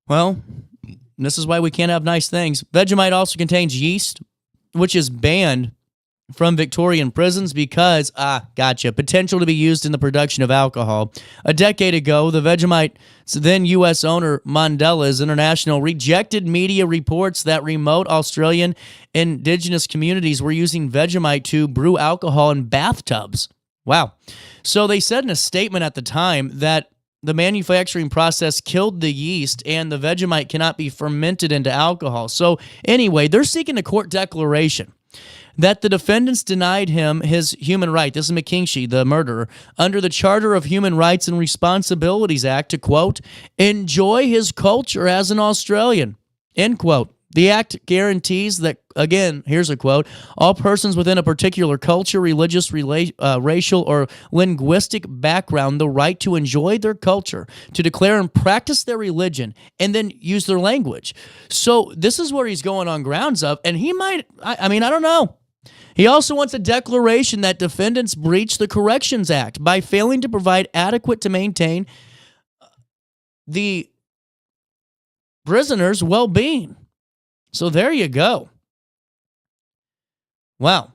B: Well, this is why we can't have nice things. Vegemite also contains yeast, which is banned from Victorian prisons because, potential to be used in the production of alcohol. A decade ago, the Vegemite's then U.S. owner, Mandela's International, rejected media reports that remote Australian indigenous communities were using Vegemite to brew alcohol in bathtubs. Wow. So they said in a statement at the time that the manufacturing process killed the yeast and the Vegemite cannot be fermented into alcohol. So anyway, they're seeking a court declaration that the defendants denied him his human right, this is McKinsey, the murderer, under the Charter of Human Rights and Responsibilities Act to, quote, enjoy his culture as an Australian, end quote. The act guarantees that, again, here's a quote, all persons within a particular culture, religious, racial, or linguistic background the right to enjoy their culture, to declare and practice their religion, and then use their language. So this is where he's going on grounds of, and he might, I don't know. He also wants a declaration that defendants breached the Corrections Act by failing to provide adequate to maintain the prisoner's well-being. So there you go. Wow.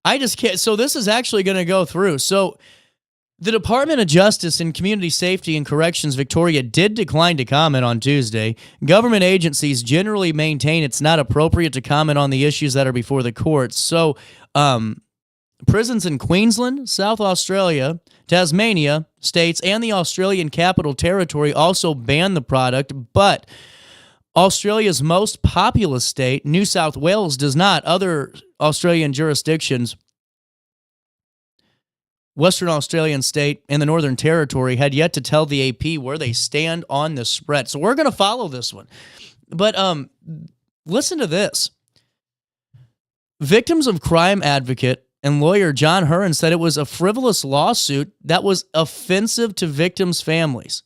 B: I just can't. So this is actually going to go through. So the Department of Justice and Community Safety and Corrections Victoria did decline to comment on Tuesday. Government agencies generally maintain it's not appropriate to comment on the issues that are before the courts. So prisons in Queensland, South Australia, Tasmania states, and the Australian Capital Territory also ban the product, but Australia's most populous state, New South Wales, does not. Other Australian jurisdictions, Western Australian state and the Northern Territory, had yet to tell the AP where they stand on the spread. So we're going to follow this one. But listen to this. Victims of crime advocate and lawyer John Hearn said it was a frivolous lawsuit that was offensive to victims' families.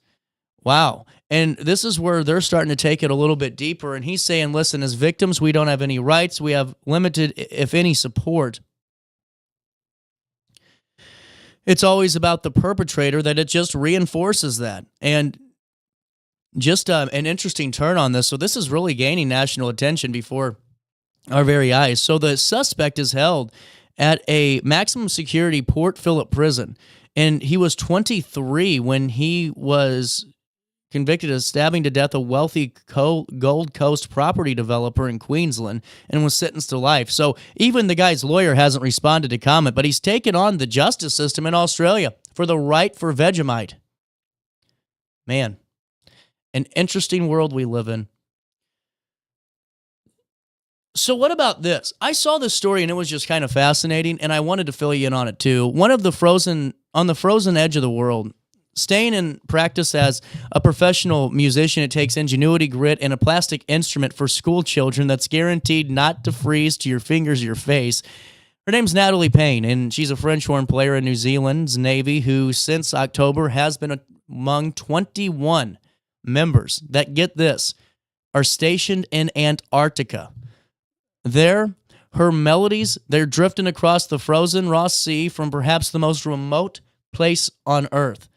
B: Wow. And this is where they're starting to take it a little bit deeper. And he's saying, listen, as victims, we don't have any rights. We have limited, if any, support. It's always about the perpetrator, that it just reinforces that. And just an interesting turn on this. So this is really gaining national attention before our very eyes. So the suspect is held at a maximum security Port Phillip prison. And he was 23 when he was convicted of stabbing to death a wealthy Gold Coast property developer in Queensland and was sentenced to life. So even the guy's lawyer hasn't responded to comment, but he's taken on the justice system in Australia for the right for Vegemite. Man, an interesting world we live in. So what about this? I saw this story and it was just kind of fascinating, and I wanted to fill you in on it too. On the frozen edge of the world, staying in practice as a professional musician, it takes ingenuity, grit, and a plastic instrument for school children that's guaranteed not to freeze to your fingers or your face. Her name's Natalie Payne, and she's a French horn player in New Zealand's Navy who, since October, has been among 21 members that, get this, are stationed in Antarctica. There, her melodies, they're drifting across the frozen Ross Sea from perhaps the most remote place on Earth.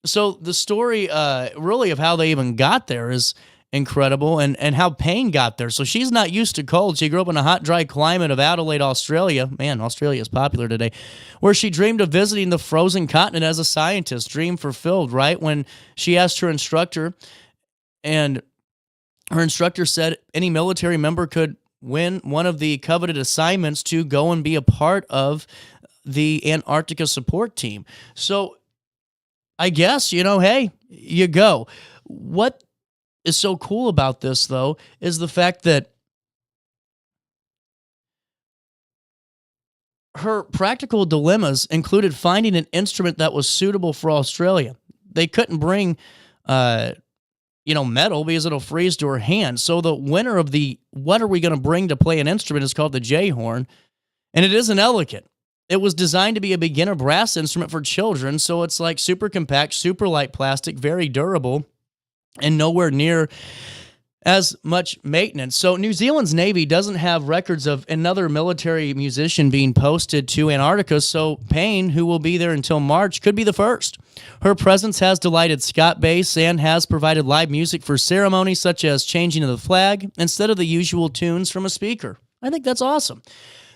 B: So the story really of how they even got there is incredible, and how Payne got there. So she's not used to cold. She grew up in a hot, dry climate of Adelaide, Australia. Man, Australia is popular today. Where she dreamed of visiting the frozen continent as a scientist. Dream fulfilled, right? When she asked her instructor, and her instructor said any military member could win one of the coveted assignments to go and be a part of the Antarctica support team. So I guess, hey, you go. What is so cool about this, though, is the fact that her practical dilemmas included finding an instrument that was suitable for Australia. They couldn't bring, metal because it'll freeze to her hand. So the winner of the what are we going to bring to play an instrument is called the J-horn, and it isn't elegant. It was designed to be a beginner brass instrument for children, so it's like super compact, super light plastic, very durable, and nowhere near as much maintenance. So New Zealand's Navy doesn't have records of another military musician being posted to Antarctica, so Payne, who will be there until March, could be the first. Her presence has delighted Scott Bass and has provided live music for ceremonies such as changing of the flag instead of the usual tunes from a speaker. I think that's awesome.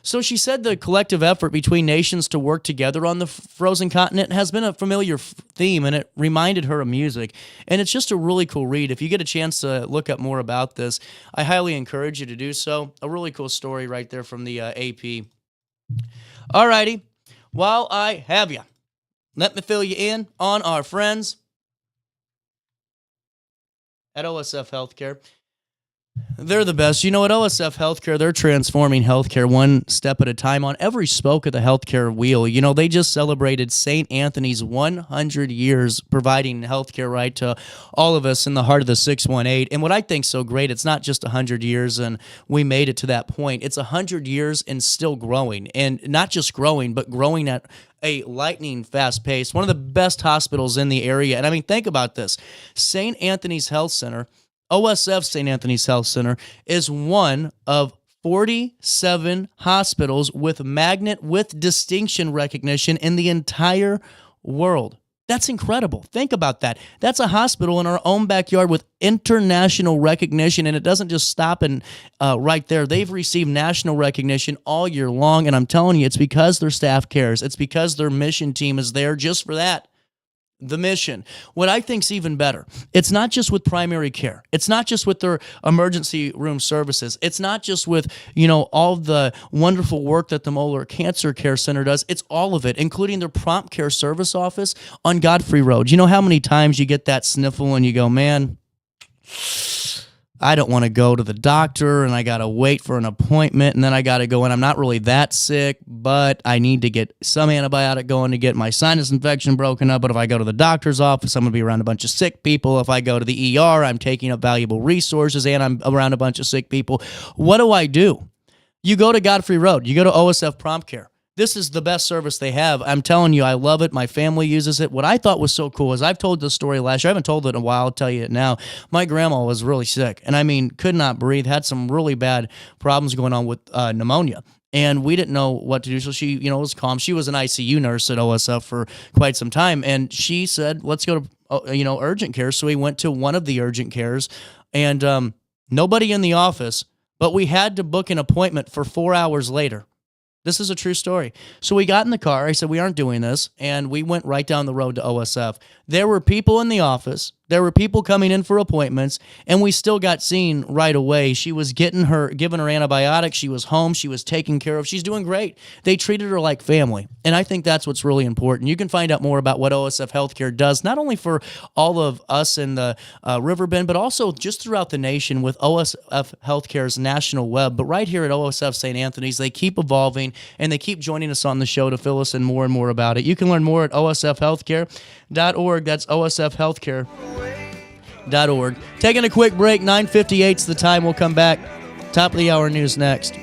B: So she said the collective effort between nations to work together on the frozen continent has been a familiar theme, and it reminded her of music. And it's just a really cool read. If you get a chance to look up more about this, I highly encourage you to do so. A really cool story right there from the AP. All righty. While I have you, let me fill you in on our friends at OSF Healthcare. They're the best. You know, at OSF Healthcare, they're transforming healthcare one step at a time on every spoke of the healthcare wheel. You know, they just celebrated St. Anthony's 100 years providing healthcare right to all of us in the heart of the 618. And what I think's so great, it's not just 100 years and we made it to that point. It's 100 years and still growing. And not just growing, but growing at a lightning fast pace. One of the best hospitals in the area. And I mean, think about this. St. Anthony's Health Center, OSF St. Anthony's Health Center, is one of 47 hospitals with magnet with distinction recognition in the entire world. That's incredible. Think about that. That's a hospital in our own backyard with international recognition, and it doesn't just stop in right there. They've received national recognition all year long, and I'm telling you, it's because their staff cares. It's because their mission team is there just for that. The mission. What I think's even better, it's not just with primary care. It's not just with their emergency room services. It's not just with, all the wonderful work that the Moeller Cancer Care Center does. It's all of it, including their prompt care service office on Godfrey Road. You know how many times you get that sniffle and you go, man, I don't want to go to the doctor and I got to wait for an appointment and then I got to go in. I'm not really that sick, but I need to get some antibiotic going to get my sinus infection broken up. But if I go to the doctor's office, I'm going to be around a bunch of sick people. If I go to the ER, I'm taking up valuable resources and I'm around a bunch of sick people. What do? You go to Godfrey Road. You go to OSF Prompt Care. This is the best service they have. I'm telling you, I love it. My family uses it. What I thought was so cool is I've told this story last year. I haven't told it in a while. I'll tell you it now. My grandma was really sick, and I mean, could not breathe, had some really bad problems going on with pneumonia. And we didn't know what to do, so she, was calm. She was an ICU nurse at OSF for quite some time, and she said, let's go to, urgent care. So we went to one of the urgent cares, and nobody in the office, but we had to book an appointment for 4 hours later. This is a true story. So we got in the car. I said, we aren't doing this. And we went right down the road to OSF. There were people in the office. There were people coming in for appointments. And we still got seen right away. She was given her antibiotics. She was home. She was taken care of. She's doing great. They treated her like family. And I think that's what's really important. You can find out more about what OSF Healthcare does, not only for all of us in the Riverbend, but also just throughout the nation with OSF Healthcare's national web. But right here at OSF St. Anthony's, they keep evolving and they keep joining us on the show to fill us in more and more about it. You can learn more at osfhealthcare.org. That's osfhealthcare.org. Taking a quick break. 9:58's the time. We'll come back. Top of the hour news next.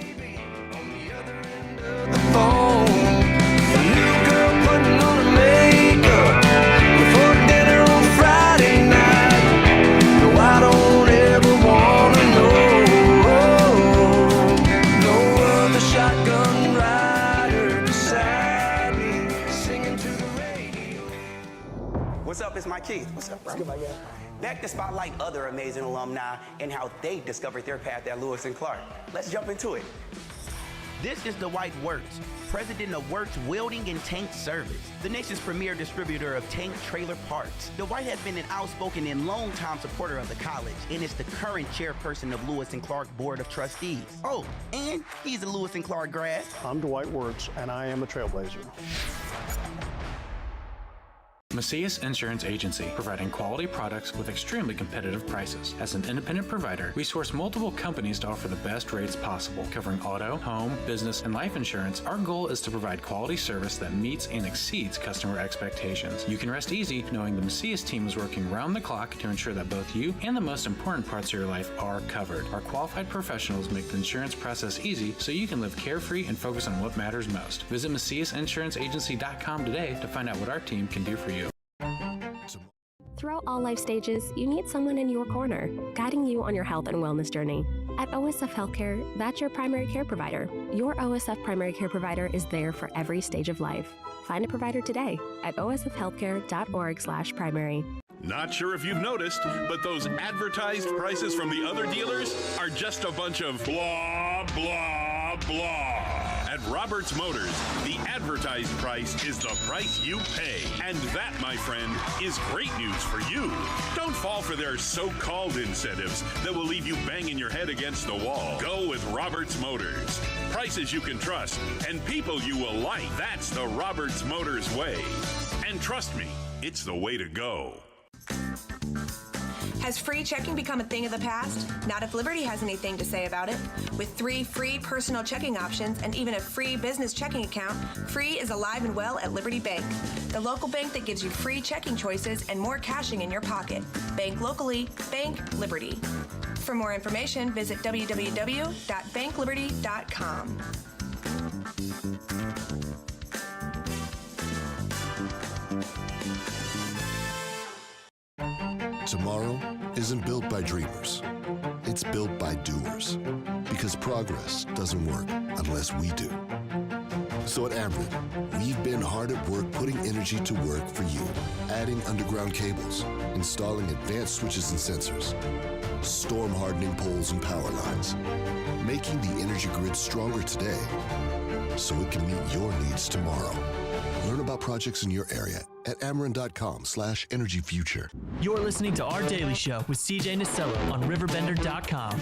I: What's up? It's Mike Keith. What's up, bro? Back to spotlight other amazing alumni and how they discovered their path at Lewis and Clark. Let's jump into it. This is Dwight Wirtz, president of Wirtz Welding and Tank Service, the nation's premier distributor of tank trailer parts. Dwight has been an outspoken and long-time supporter of the college and is the current chairperson of Lewis and Clark Board of Trustees. Oh, and he's a Lewis and Clark grad.
K: I'm Dwight Wirtz, and I am a trailblazer.
J: Macias Insurance Agency, providing quality products with extremely competitive prices. As an independent provider, we source multiple companies to offer the best rates possible, covering auto, home, business, and life insurance. Our goal is to provide quality service that meets and exceeds customer expectations. You can rest easy knowing the Macias team is working round the clock to ensure that both you and the most important parts of your life are covered. Our qualified professionals make the insurance process easy so you can live carefree and focus on what matters most. Visit MaciasInsuranceAgency.com today to find out what our team can do for you.
C: Throughout all life stages, you need someone in your corner, guiding you on your health and wellness journey. At OSF Healthcare, that's your primary care provider. Your OSF primary care provider is there for every stage of life. Find a provider today at osfhealthcare.org/primary.
D: Not sure if you've noticed, but those advertised prices from the other dealers are just a bunch of blah, blah, blah, blah. At Roberts Motors, the advertised price is the price you pay. And that, my friend, is great news for you. Don't fall for their so-called incentives that will leave you banging your head against the wall. Go with Roberts Motors. Prices you can trust and people you will like. That's the Roberts Motors way. And trust me, it's the way to go.
E: Has free checking become a thing of the past? Not if Liberty has anything to say about it. With 3 free personal checking options and even a free business checking account, free is alive and well at Liberty Bank. The local bank that gives you free checking choices and more cashing in your pocket. Bank locally, bank Liberty. For more information, visit www.bankliberty.com.
F: Tomorrow isn't built by dreamers. It's built by doers. Because progress doesn't work unless we do. So at Ameren, we've been hard at work putting energy to work for you. Adding underground cables, installing advanced switches and sensors, storm hardening poles and power lines, making the energy grid stronger today so it can meet your needs tomorrow. Learn about projects in your area at Ameren.com/energyfuture.
G: You're listening to Our Daily Show with CJ Nasello on RiverBender.com.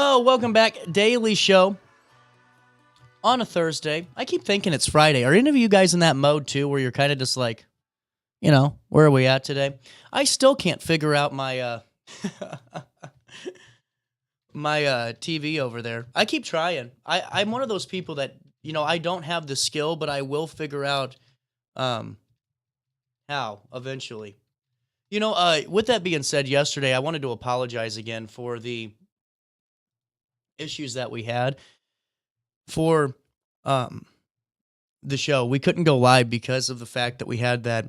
B: Oh, welcome back. Daily Show on a Thursday. I keep thinking it's Friday. Are any of you guys in that mode too, where you're kind of just like, you know, where are we at today? I still can't figure out my my TV over there. I keep trying. I'm one of those people that, you know, I don't have the skill, but I will figure out how eventually. You know, with that being said, yesterday I wanted to apologize again for the issues that we had for the show. We couldn't go live because of the fact that we had that,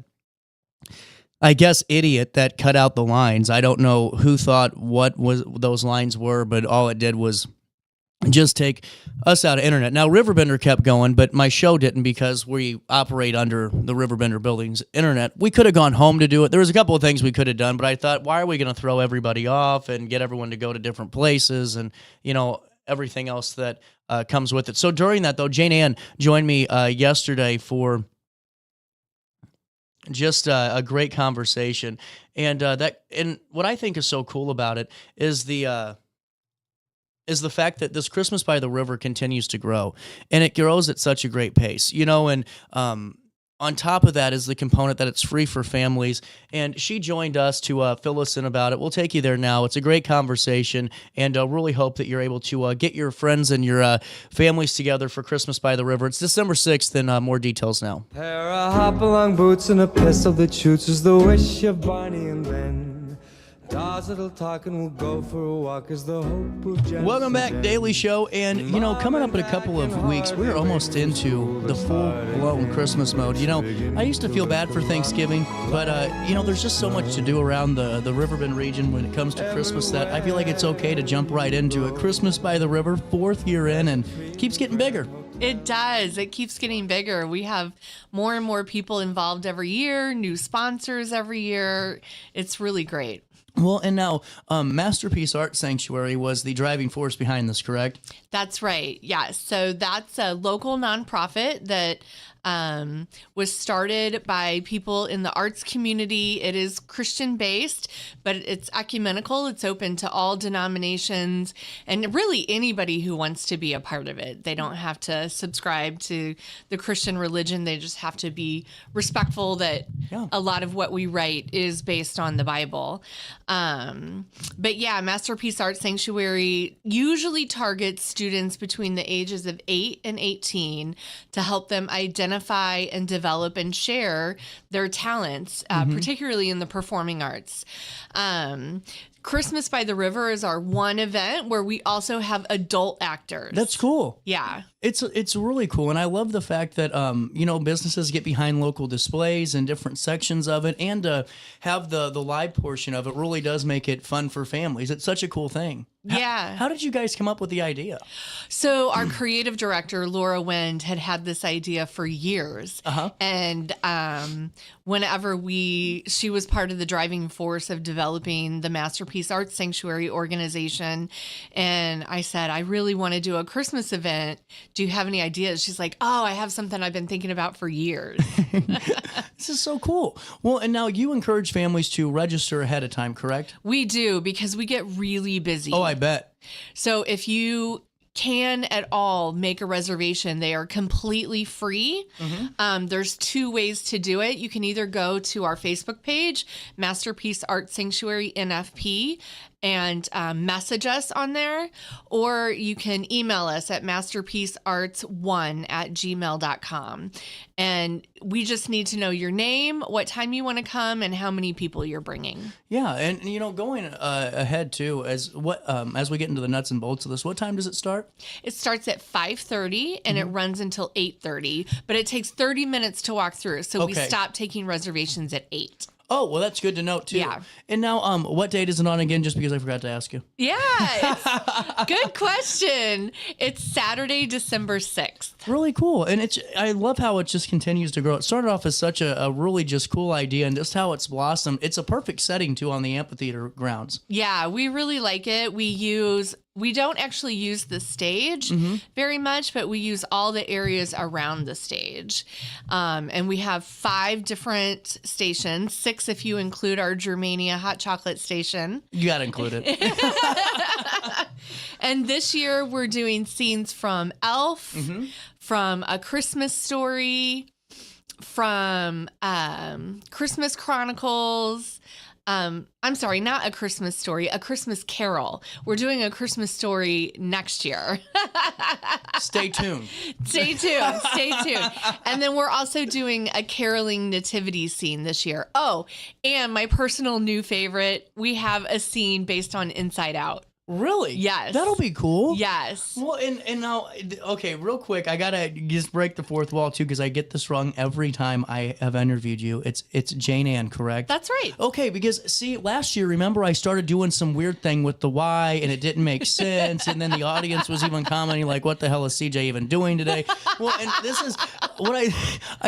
B: I guess, idiot that cut out the lines. I don't know who thought what was those lines were, but all it did was just take us out of internet. Now, RiverBender kept going, but my show didn't because we operate under the RiverBender building's internet. We could have gone home to do it. There was a couple of things we could have done, but I thought, why are we going to throw everybody off and get everyone to go to different places and, you know, everything else that comes with it. So during that, though, Jaynanne joined me yesterday for just a great conversation. And what I think is so cool about it is the fact that this Christmas by the River continues to grow, and it grows at such a great pace, you know, and on top of that is the component that it's free for families, and she joined us to fill us in about it. We'll take you there now. It's a great conversation, and really hope that you're able to get your friends and your families together for Christmas by the River. It's December 6th, and more details now.
A: Pair of hop-along boots and a pistol that shoots is the wish of Barney and Ben. Dolls that'll talk and we'll go for a walk is the hope of Janice.
B: Welcome back, Daily Show, and you know, coming up in a couple of weeks, we're almost into the full-blown Christmas mode. You know, I used to feel bad for Thanksgiving, but you know, there's just so much to do around the Riverbend region when it comes to Christmas that I feel like it's okay to jump right into it. Christmas by the River, 4th year in, and keeps getting bigger.
L: It does. It keeps getting bigger. We have more and more people involved every year, new sponsors every year. It's really great.
B: Well, and now Masterpiece Art Sanctuary was the driving force behind this, correct?
L: That's right. Yes. So that's a local nonprofit that was started by people in the arts community. It is Christian based, but it's ecumenical. It's open to all denominations and really anybody who wants to be a part of it. They don't have to subscribe to the Christian religion. They just have to be respectful that a lot of what we write is based on the Bible. But yeah, Masterpiece Art Sanctuary usually targets students between the ages of 8 and 18 to help them identify and develop and share their talents, particularly in the performing arts. Christmas by the River is our one event where we also have adult actors.
B: That's cool.
L: Yeah.
B: It's really cool, and I love the fact that businesses get behind local displays and different sections of it, and have the live portion of it really does make it fun for families. It's such a cool thing.
L: Yeah.
B: How did you guys come up with the idea?
L: So our creative director, Laura Wind, had this idea for years. And whenever she was part of the driving force of developing the Masterpiece Arts Sanctuary organization. And I said, I really want to do a Christmas event. Do you have any ideas? She's like, oh, I have something I've been thinking about for years.
B: This is so cool. Well, and now you encourage families to register ahead of time, correct?
L: We do, because we get really busy.
B: Oh, I bet.
L: So if you can at all make a reservation, they are completely free. There's two ways to do it. You can either go to our Facebook page, Masterpiece Art Sanctuary NFP, and message us on there, or you can email us at masterpiecearts1@gmail.com. And we just need to know your name, what time you want to come, and how many people you're bringing.
B: Yeah, and going ahead too, as we get into the nuts and bolts of this, what time does it start?
L: It starts at 5:30 and it runs until 8:30, but it takes 30 minutes to walk through. So we stop taking reservations at 8.
B: Oh, well, that's good to know, too.
L: Yeah.
B: And now, what date is it on again, just because I forgot to ask you?
L: Yeah, good question. It's Saturday, December 6th.
B: Really cool. And I love how it just continues to grow. It started off as such a really just cool idea, and just how it's blossomed. It's a perfect setting, too, on the amphitheater grounds.
L: Yeah, we really like it. We don't actually use the stage very much, but we use all the areas around the stage. And we have 5 different stations, 6 if you include our Germania hot chocolate station.
B: You got to include it.
L: And this year we're doing scenes from Elf, from A Christmas Story, from Christmas Chronicles. I'm sorry, not A Christmas Story, A Christmas Carol. We're doing A Christmas Story next year.
B: Stay tuned.
L: Stay tuned. Stay tuned. And then we're also doing a caroling nativity scene this year. Oh, and my personal new favorite, we have a scene based on Inside Out.
B: Really?
L: Yes.
B: That'll be cool.
L: Yes.
B: Well, and now, okay, real quick, I gotta just break the fourth wall too, because I get this wrong every time I have interviewed you. It's Jaynanne, correct?
L: That's right.
B: Okay, because see, last year, remember, I started doing some weird thing with the Y, and it didn't make sense, and then the audience was even commenting like, "What the hell is CJ even doing today?" Well, and this is what I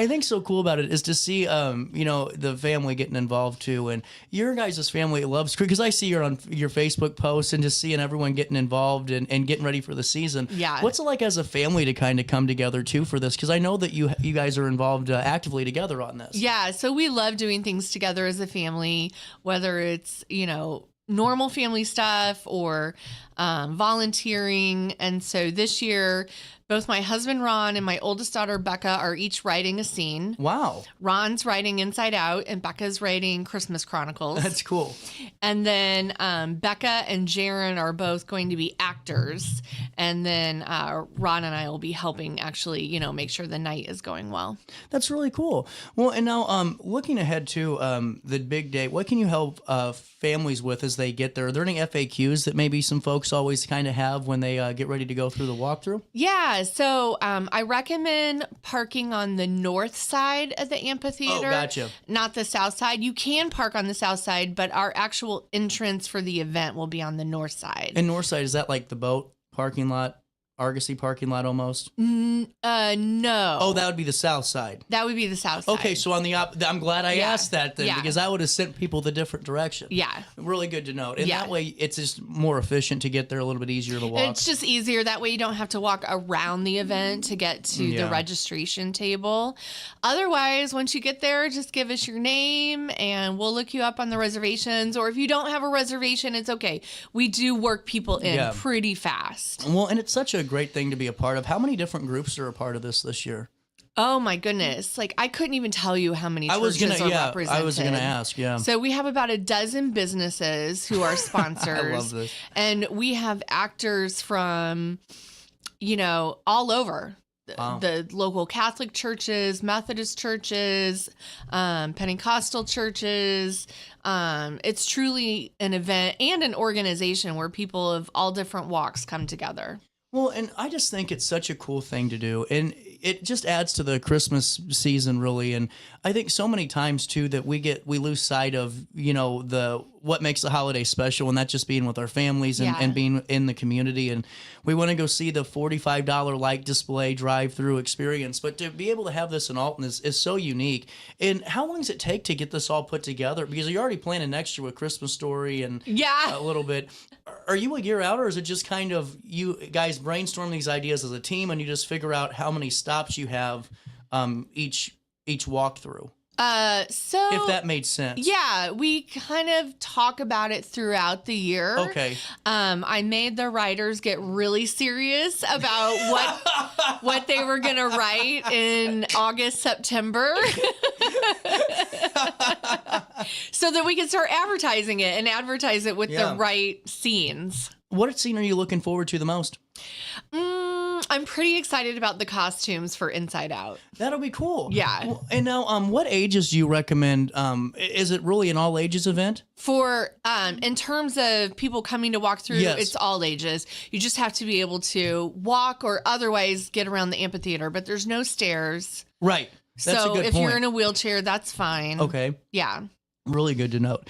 B: think so cool about it is to see, the family getting involved too, and your guys' family loves, because I see on your Facebook posts and just seeing everyone getting involved and getting ready for the season.
L: Yeah.
B: What's it like as a family to kind of come together too for this? Because I know that you guys are involved actively together on this.
L: Yeah, so we love doing things together as a family, whether it's, normal family stuff or volunteering. And so this year, both my husband, Ron, and my oldest daughter, Becca, are each writing a scene.
B: Wow.
L: Ron's writing Inside Out, and Becca's writing Christmas Chronicles.
B: That's cool.
L: And then Becca and Jaynanne are both going to be actors. And then Ron and I will be helping actually, make sure the night is going well.
B: That's really cool. Well, and now looking ahead to the big day, what can you help families with as they get there? Are there any FAQs that maybe some folks always kind of have when they get ready to go through the walkthrough?
L: Yeah. So I recommend parking on the north side of the amphitheater.
B: Oh, gotcha.
L: Not the south side. You can park on the south side, but our actual entrance for the event will be on the north side.
B: And north side, is that like the boat parking lot? Argosy parking lot almost?
L: No.
B: Oh, that would be the south side.
L: That would be the south side.
B: Okay, so on the I'm glad I asked that then,
L: Yeah.
B: because I would have sent people the different direction.
L: Yeah.
B: Really good to know. And
L: Yeah.
B: that way it's just more efficient to get there, a little bit easier to walk.
L: It's just easier. That way you don't have to walk around the event to get to the registration table. Otherwise, once you get there, just give us your name and we'll look you up on the reservations. Or if you don't have a reservation, it's okay. We do work people in pretty fast.
B: Well, and it's such a great thing to be a part of. How many different groups are a part of this year?
L: Oh my goodness. Like I couldn't even tell you how many churches are represented.
B: I was going to ask,
L: So we have about a dozen businesses who are sponsors.
B: I love this.
L: And we have actors from, all over. the local Catholic churches, Methodist churches, Pentecostal churches. It's truly an event and an organization where people of all different walks come together.
B: Well, and I just think it's such a cool thing to do. And it just adds to the Christmas season, really. And I think so many times, too, that we lose sight of, what makes the holiday special, and that's just being with our families and being in the community. And we want to go see the $45 light display drive-through experience. But to be able to have this in Alton is so unique. And how long does it take to get this all put together? Because you're already planning next year with Christmas Story and a little bit. Are you a year out, or is it just kind of you guys brainstorm these ideas as a team and you just figure out how many stops you have each walkthrough?
L: So
B: if that made sense.
L: Yeah, we kind of talk about it throughout the year.
B: Okay.
L: I made the writers get really serious about what they were going to write in August, September. So that we could start advertising it and advertise it with the right scenes.
B: What scene are you looking forward to the most?
L: I'm pretty excited about the costumes for Inside Out.
B: That'll be cool.
L: Yeah.
B: Well, and now, what ages do you recommend? Is it really an all ages event?
L: For in terms of people coming to walk through, it's all ages. You just have to be able to walk or otherwise get around the amphitheater, but there's no stairs.
B: Right. That's
L: so
B: a good
L: if
B: point.
L: you're in a wheelchair, that's fine.
B: Okay.
L: Yeah.
B: Really good to note.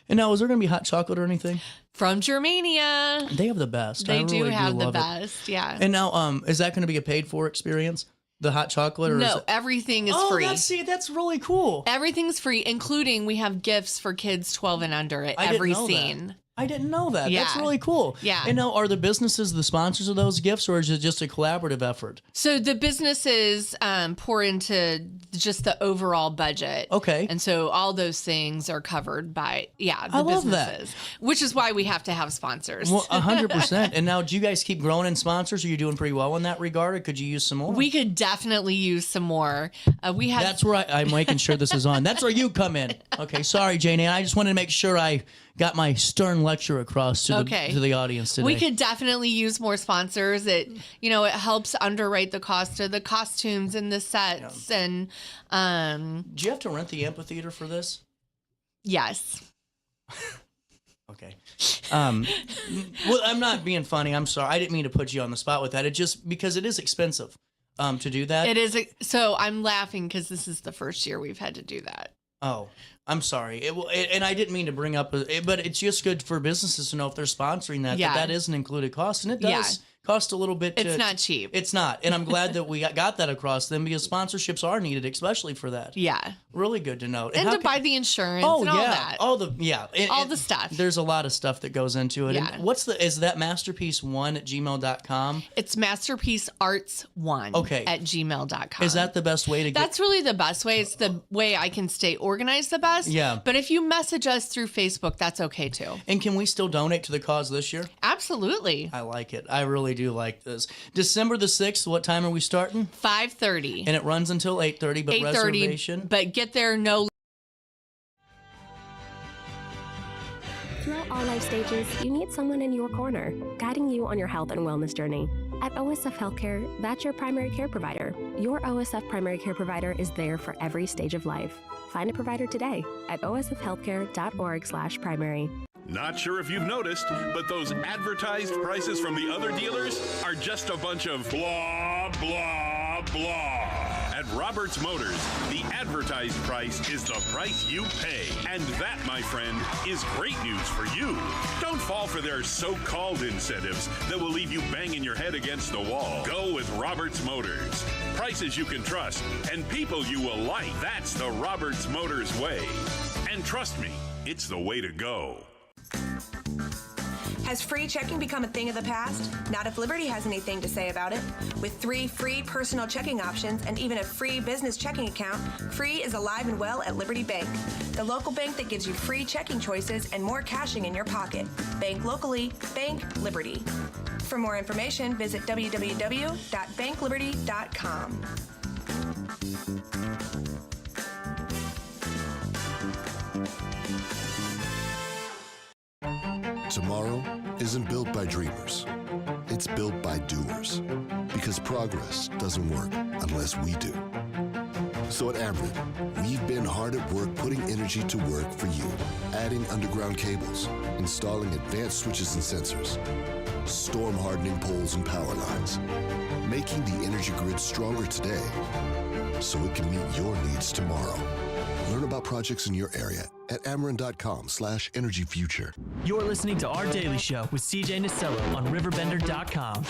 B: And now, is there going to be hot chocolate or anything?
L: From Germania.
B: They have the best.
L: They
B: I
L: do
B: really
L: have the
B: love
L: best, yeah.
B: And now, is that going to be a paid-for experience, the hot chocolate? Or
L: No, everything is free.
B: That's really cool.
L: Everything's free, including we have gifts for kids 12 and under at every scene.
B: I didn't know that.
L: Yeah.
B: That's really cool.
L: Yeah.
B: And now, are the businesses the sponsors of those gifts, or is it just a collaborative effort?
L: So the businesses pour into just the overall budget.
B: Okay.
L: And so all those things are covered by, the
B: I love
L: businesses.
B: that.
L: Which is why we have to have sponsors.
B: Well, 100%. And now, do you guys keep growing in sponsors? Are you doing pretty well in that regard, or could you use some more?
L: We could definitely use some more.
B: That's where I'm making sure this is on. That's where you come in. Okay, sorry, Jaynanne. I just wanted to make sure I got my stern lecture across to the audience today.
L: We could definitely use more sponsors. It helps underwrite the cost of the costumes and the sets.
B: Yeah.
L: And
B: do you have to rent the amphitheater for this?
L: Yes.
B: Okay. Well, I'm not being funny. I'm sorry. I didn't mean to put you on the spot with that. It just because it is expensive to do that.
L: It is. So I'm laughing because this is the first year we've had to do that.
B: Oh, I'm sorry. And I didn't mean to bring up, but it's just good for businesses to know if they're sponsoring that is an included cost, and it does cost a little bit.
L: It's not cheap.
B: It's not, and I'm glad that we got that across them because sponsorships are needed, especially for that.
L: Yeah,
B: really good to know.
L: And to buy the insurance. And all that.
B: All the
L: stuff.
B: There's a lot of stuff that goes into it.
L: Yeah.
B: And is that masterpiece1@gmail.com?
L: It's masterpiecearts1 at gmail.com.
B: Is that the best way to get?
L: That's really the best way. It's the way I can stay organized the best.
B: Yeah.
L: But if you message us through Facebook, that's okay too.
B: And can we still donate to the cause this year?
L: Absolutely.
B: I like it. I really do like this. December the 6th, what time are we starting?
L: 5:30.
B: And it runs until 8:30, but
L: 8:30,
B: reservation?
L: But get there no.
C: Throughout all life stages, you need someone in your corner, guiding you on your health and wellness journey. At OSF Healthcare, that's your primary care provider. Your OSF primary care provider is there for every stage of life. Find a provider today at osfhealthcare.org/primary.
D: Not sure if you've noticed, but those advertised prices from the other dealers are just a bunch of blah, blah, blah. At Roberts Motors, the advertised price is the price you pay. And that, my friend, is great news for you. Don't fall for their so-called incentives that will leave you banging your head against the wall. Go with Roberts Motors. Prices you can trust and people you will like. That's the Roberts Motors way. And trust me, it's the way to go.
E: Has free checking become a thing of the past? Not if Liberty has anything to say about it. With 3 free personal checking options and even a free business checking account, free is alive and well at Liberty Bank, the local bank that gives you free checking choices and more cashing in your pocket. Bank locally, bank Liberty. For more information, visit www.bankliberty.com.
F: Tomorrow isn't built by dreamers. It's built by doers. because progress doesn't work unless we do. So at Ameren, we've been hard at work putting energy to work for you, adding underground cables, installing advanced switches and sensors, storm hardening poles and power lines, making the energy grid stronger today so it can meet your needs tomorrow. Learn about projects in your area at Ameren.com/energyfuture.
G: You're listening to Our Daily Show with CJ Nasello on RiverBender.com.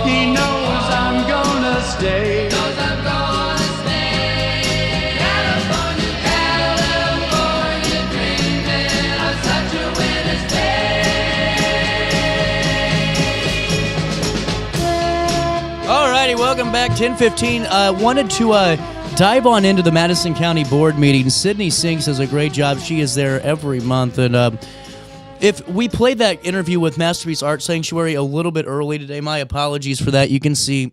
A: He knows I'm gonna stay. California, California, dreaming of such a winter's day.
B: Alrighty, welcome back. 10:15. Wanted to dive on into the Madison County Board meeting. Sydney Sinks does a great job. She is there every month, and if we played that interview with Masterpiece Art Sanctuary a little bit early today, my apologies for that. You can see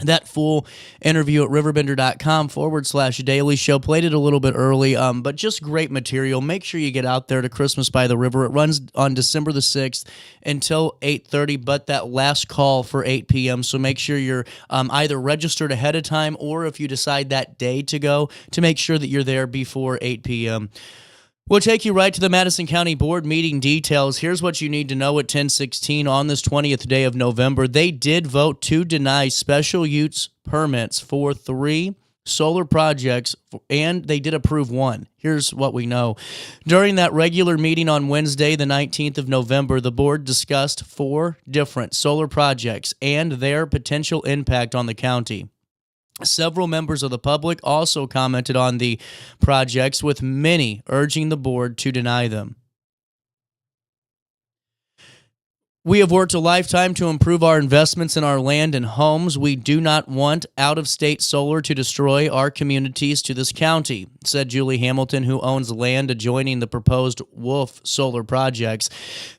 B: that full interview at riverbender.com/daily show. Played it a little bit early, but just great material. Make sure you get out there to Christmas by the River. It runs on December the 6th until 8:30, but that last call for 8 p.m. So make sure you're either registered ahead of time, or if you decide that day to go, to make sure that you're there before 8 p.m. We'll take you right to the Madison County Board meeting details. Here's what you need to know at 10:16 on this 20th day of November. They did vote to deny special use permits for 3 solar projects, and they did approve 1. Here's what we know. During that regular meeting on Wednesday, the 19th of November, the board discussed 4 different solar projects and their potential impact on the county. Several members of the public also commented on the projects, with many urging the board to deny them. We have worked a lifetime to improve our investments in our land and homes. We do not want out-of-state solar to destroy our communities to this county, said Julie Hamilton, who owns land adjoining the proposed Wolf solar projects.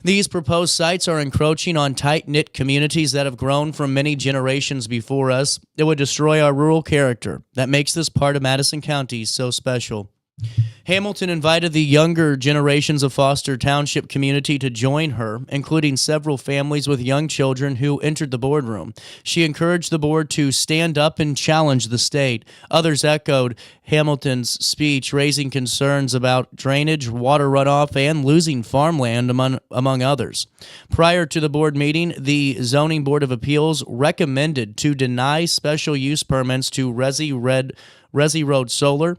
B: These proposed sites are encroaching on tight-knit communities that have grown from many generations before us. It would destroy our rural character that makes this part of Madison County so special. Hamilton invited the younger generations of Foster Township community to join her, including several families with young children who entered the boardroom. She encouraged the board to stand up and challenge the state. Others echoed Hamilton's speech, raising concerns about drainage, water runoff, and losing farmland, among others. Prior to the board meeting, the Zoning Board of Appeals recommended to deny special use permits to Resi Road Solar,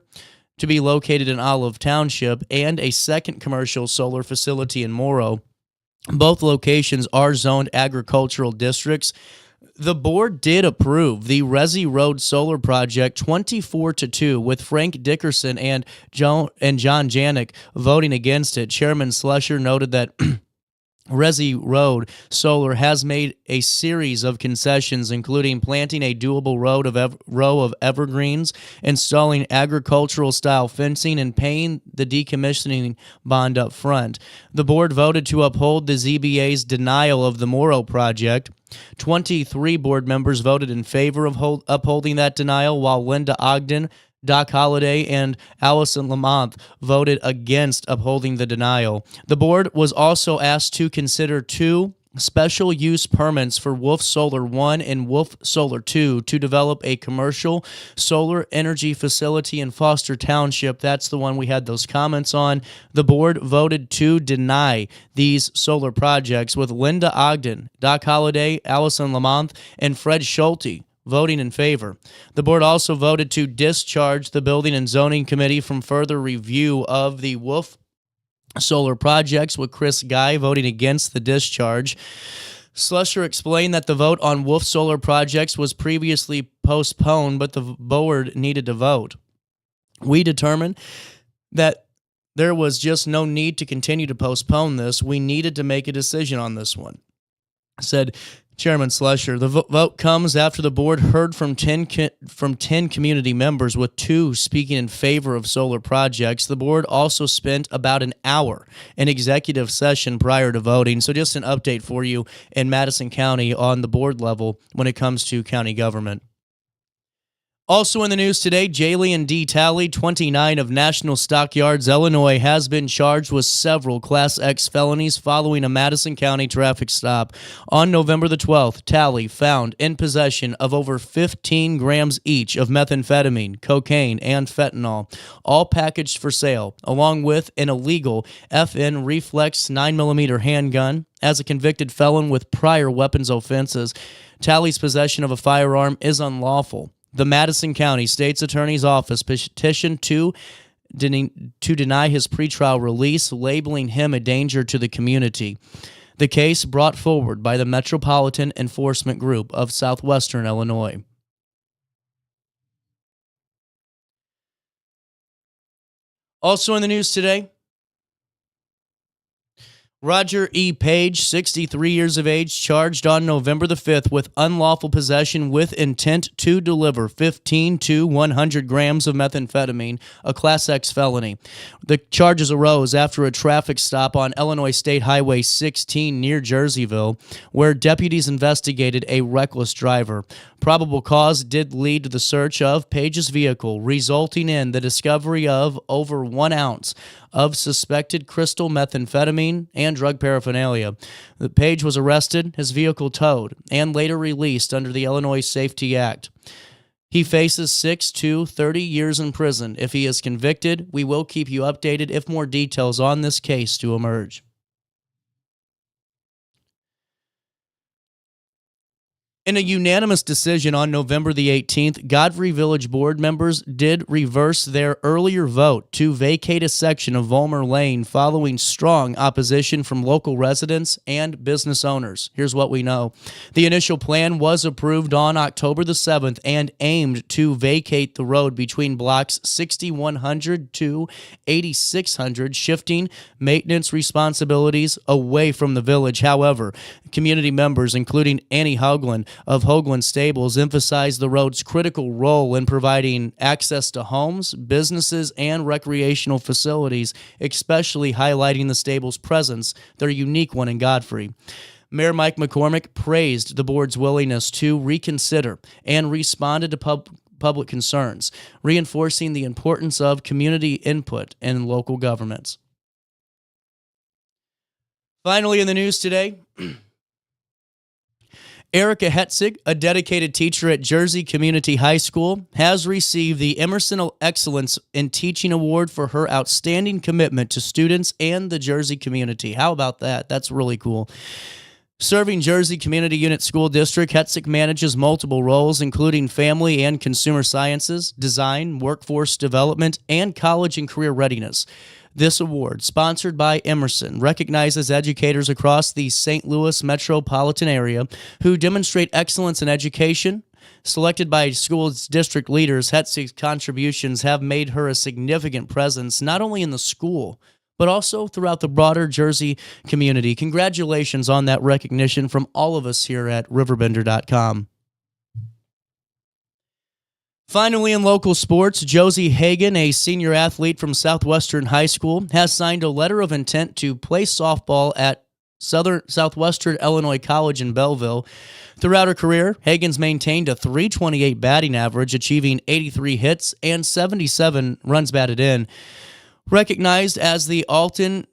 B: to be located in Olive Township, and a second commercial solar facility in Morrow. Both locations are zoned agricultural districts. The board did approve the Resi Road solar project 24-2, with Frank Dickerson and John Janek voting against it. Chairman Slusher noted that Resi Road Solar has made a series of concessions, including planting a doable row of evergreens, installing agricultural-style fencing, and paying the decommissioning bond up front. The board voted to uphold the ZBA's denial of the Morrow project. 23 board members voted in favor of upholding that denial, while Linda Ogden, Doc Holliday, and Allison Lamont voted against upholding the denial. The board was also asked to consider 2 special use permits for Wolf Solar 1 and Wolf Solar 2 to develop a commercial solar energy facility in Foster Township. That's the one we had those comments on. The board voted to deny these solar projects, with Linda Ogden, Doc Holliday, Allison Lamont, and Fred Schulte voting in favor. The board also voted to discharge the Building and Zoning Committee from further review of the Wolf solar projects, with Chris Guy voting against the discharge. Slusher explained that the vote on Wolf solar projects was previously postponed, but the board needed to vote. We determined that there was just no need to continue to postpone this. We needed to make a decision on this one, said Chairman Slusher. The vote comes after the board heard from 10 community members, with 2 speaking in favor of solar projects. The board also spent about an hour in executive session prior to voting. So just an update for you in Madison County on the board level when it comes to county government. Also in the news today, Jaynanne D. Talley, 29 of National Stockyards, Illinois, has been charged with several Class X felonies following a Madison County traffic stop. On November the 12th, Talley found in possession of over 15 grams each of methamphetamine, cocaine, and fentanyl, all packaged for sale, along with an illegal FN Reflex 9mm handgun. As a convicted felon with prior weapons offenses, Talley's possession of a firearm is unlawful. The Madison County State's Attorney's Office petitioned to deny his pretrial release, labeling him a danger to the community. The case brought forward by the Metropolitan Enforcement Group of Southwestern Illinois. Also in the news today, Roger E. Page, 63 years of age, charged on November the 5th with unlawful possession with intent to deliver 15 to 100 grams of methamphetamine, a Class X felony. The charges arose after a traffic stop on Illinois State Highway 16 near Jerseyville, where deputies investigated a reckless driver. Probable cause did lead to the search of Page's vehicle, resulting in the discovery of over 1 ounce of suspected crystal methamphetamine and drug paraphernalia. The Page was arrested, his vehicle towed, and later released under the Illinois Safety Act. He faces 6 to 30 years in prison. If he is convicted, we will keep you updated if more details on this case do emerge. In a unanimous decision on November the 18th, Godfrey Village Board members did reverse their earlier vote to vacate a section of Vollmer Lane following strong opposition from local residents and business owners. Here's what we know. The initial plan was approved on October the 7th and aimed to vacate the road between blocks 6100 to 8600, shifting maintenance responsibilities away from the village. However, community members, including Annie Hoagland of Hoagland Stables, emphasized the road's critical role in providing access to homes, businesses, and recreational facilities, especially highlighting the stable's presence, their unique one in Godfrey. Mayor Mike McCormick praised the board's willingness to reconsider and responded to public concerns, reinforcing the importance of community input in local governments. Finally in the news today, Erica Hetzig, a dedicated teacher at Jersey Community High School, has received the Emerson Excellence in Teaching Award for her outstanding commitment to students and the Jersey community. How about that? That's really cool. Serving Jersey Community Unit School District, Hetzig manages multiple roles, including family and consumer sciences, design, workforce development, and college and career readiness. This award, sponsored by Emerson, recognizes educators across the St. Louis metropolitan area who demonstrate excellence in education. Selected by school's district leaders, Hetzig's contributions have made her a significant presence not only in the school, but also throughout the broader Jersey community. Congratulations on that recognition from all of us here at RiverBender.com. Finally, in local sports, Josie Hagan, a senior athlete from Southwestern High School, has signed a letter of intent to play softball at Southwestern Illinois College in Belleville. Throughout her career, Hagan's maintained a .328 batting average, achieving 83 hits and 77 runs batted in. Recognized as the Alton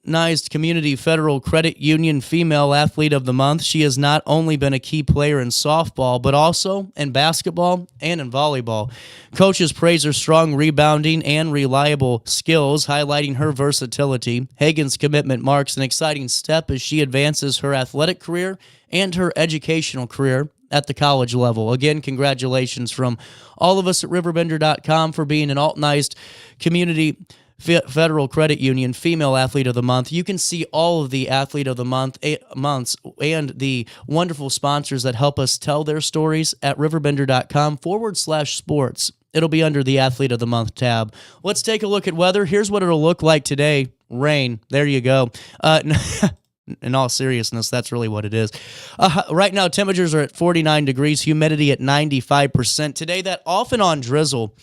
B: Community Federal Credit Union Female Athlete of the Month, she has not only been a key player in softball, but also in basketball and in volleyball. Coaches praise her strong rebounding and reliable skills, highlighting her versatility. Hagan's commitment marks an exciting step as she advances her athletic career and her educational career at the college level. Again, congratulations from all of us at RiverBender.com for being an Altonized Community Federal Credit Union Female Athlete of the Month. You can see all of the Athlete of the Months and the wonderful sponsors that help us tell their stories at riverbender.com/sports. It'll be under the Athlete of the Month tab. Let's take a look at weather. Here's what it'll look like today. Rain. There you go. In all seriousness, that's really what it is. Right now, temperatures are at 49 degrees, humidity at 95%. Today, that off and on drizzle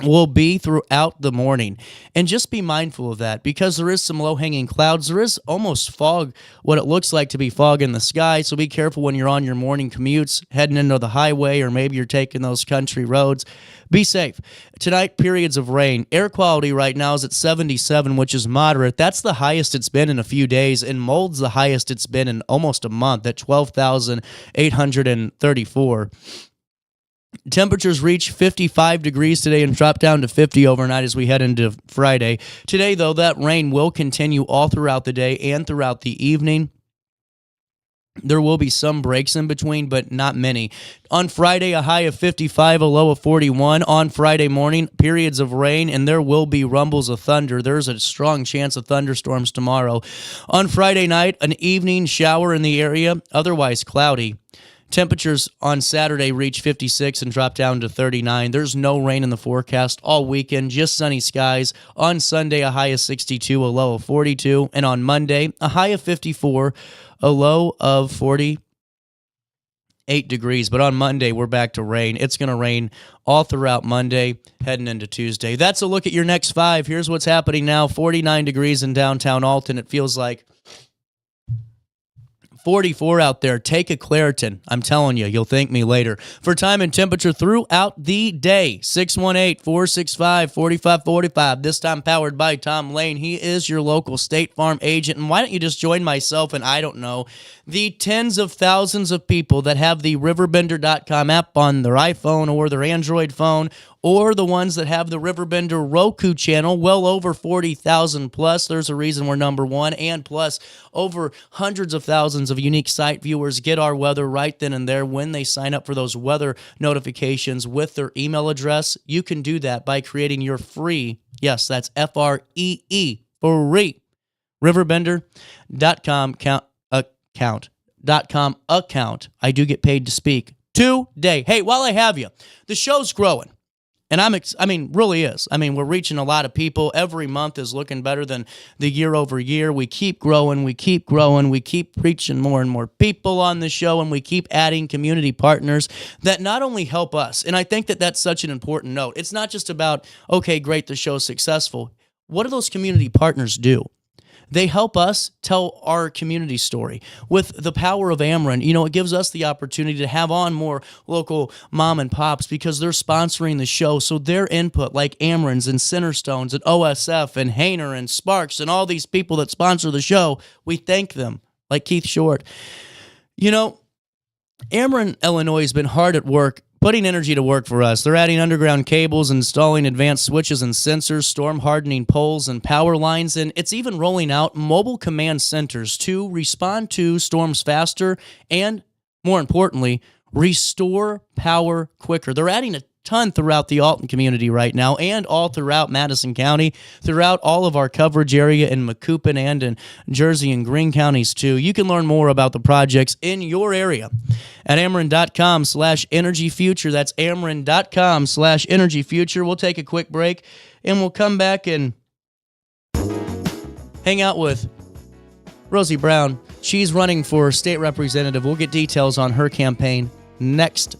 B: will be throughout the morning. And just be mindful of that because there is some low-hanging clouds. There is almost fog, what it looks like to be fog in the sky, so be careful when you're on your morning commutes, heading into the highway, or maybe you're taking those country roads. Be safe. Tonight, periods of rain. Air quality right now is at 77, which is moderate. That's the highest it's been in a few days, and mold's the highest it's been in almost a month at 12,834. Temperatures reach 55 degrees today and drop down to 50 overnight as we head into Friday. Today, though, that rain will continue all throughout the day and throughout the evening. There will be some breaks in between, but not many. On Friday, a high of 55, a low of 41. On Friday morning, periods of rain, and there will be rumbles of thunder. There's a strong chance of thunderstorms tomorrow. On Friday night, an evening shower in the area, otherwise cloudy. Temperatures on Saturday reach 56 and drop down to 39. There's no rain in the forecast all weekend, just sunny skies. On Sunday, a high of 62, a low of 42. And on Monday, a high of 54, a low of 48 degrees. But on Monday, we're back to rain. It's going to rain all throughout Monday, heading into Tuesday. That's a look at your next 5. Here's what's happening now. 49 degrees in downtown Alton. It feels like 44 out there. Take a Claritin. I'm telling you, you'll thank me later. For time and temperature throughout the day, 618-465-4545. This time powered by Tom Lane. He is your local State Farm agent. And why don't you just join myself and I don't know, the tens of thousands of people that have the RiverBender.com app on their iPhone or their Android phone, or the ones that have the RiverBender Roku channel, well over 40,000 plus. There's a reason we're number one, and plus over hundreds of thousands of unique site viewers get our weather right then and there when they sign up for those weather notifications with their email address. You can do that by creating your free, yes, that's FREE, free, RiverBender.com account. I do get paid to speak today. Hey, while I have you, the show's growing. And really is. We're reaching a lot of people. Every month is looking better than the year over year. We keep growing. We keep reaching more and more people on the show, and we keep adding community partners that not only help us, and I think that that's such an important note. It's not just about, okay, great, the show's successful. What do those community partners do? They help us tell our community story. With the power of Ameren, it gives us the opportunity to have on more local mom and pops because they're sponsoring the show. So their input, like Ameren's and Centerstones and OSF and Hainer and Sparks and all these people that sponsor the show, we thank them, like Keith Short. Ameren, Illinois has been hard at work putting energy to work for us. They're adding underground cables, installing advanced switches and sensors, storm hardening poles and power lines, and it's even rolling out mobile command centers to respond to storms faster and, more importantly, restore power quicker. They're adding a ton throughout the Alton community right now and all throughout Madison County, throughout all of our coverage area in Macoupin and in Jersey and Greene counties too. You can learn more about the projects in your area at Ameren.com/energyfuture. That's Ameren.com/energyfuture. We'll take a quick break and we'll come back and hang out with Rosie Brown. She's running for state representative. We'll get details on her campaign next.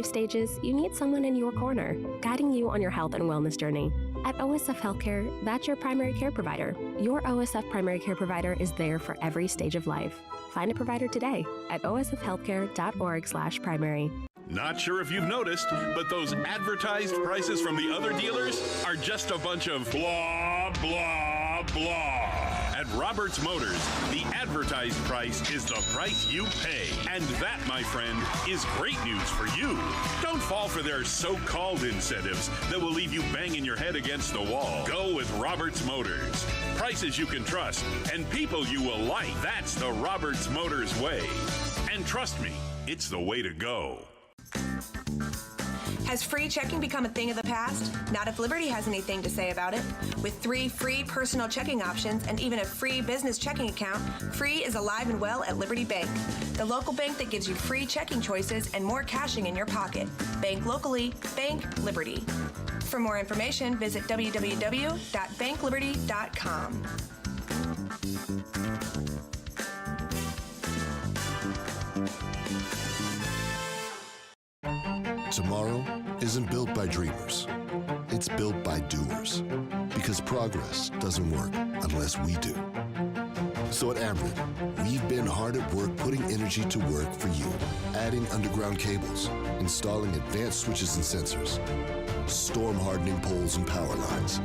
C: Stages, you need someone in your corner, guiding you on your health and wellness journey. At OSF Healthcare, that's your primary care provider. Your OSF primary care provider is there for every stage of life. Find a provider today at osfhealthcare.org/primary.
D: Not sure if you've noticed, but those advertised prices from the other dealers are just a bunch of blah, blah, blah. At Roberts Motors, the advertised price is the price you pay. And that, my friend, is great news for you. Don't fall for their so-called incentives that will leave you banging your head against the wall. Go with Roberts Motors. Prices you can trust and people you will like. That's the Roberts Motors way. And trust me, it's the way to go.
E: Has free checking become a thing of the past? Not if Liberty has anything to say about it. With 3 free personal checking options and even a free business checking account, free is alive and well at Liberty Bank. The local bank that gives you free checking choices and more cashing in your pocket. Bank locally, bank Liberty. For more information, visit www.bankliberty.com.
F: Tomorrow isn't built by dreamers. It's built by doers. Because progress doesn't work unless we do. So at Ameren, we've been hard at work putting energy to work for you. Adding underground cables, installing advanced switches and sensors, storm hardening poles and power lines,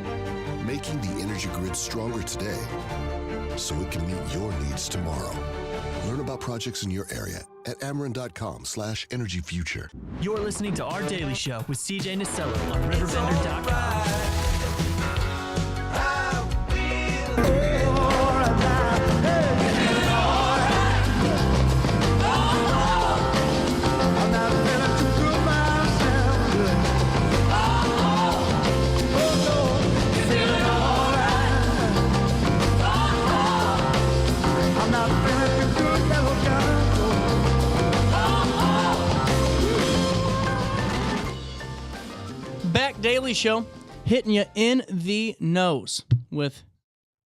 F: making the energy grid stronger today so it can meet your needs tomorrow. Learn about projects in your area at Ameren.com/energyfuture.
G: You're listening to Our Daily Show with CJ Nasello on RiverBender.com.
B: Back Daily Show, hitting you in the nose with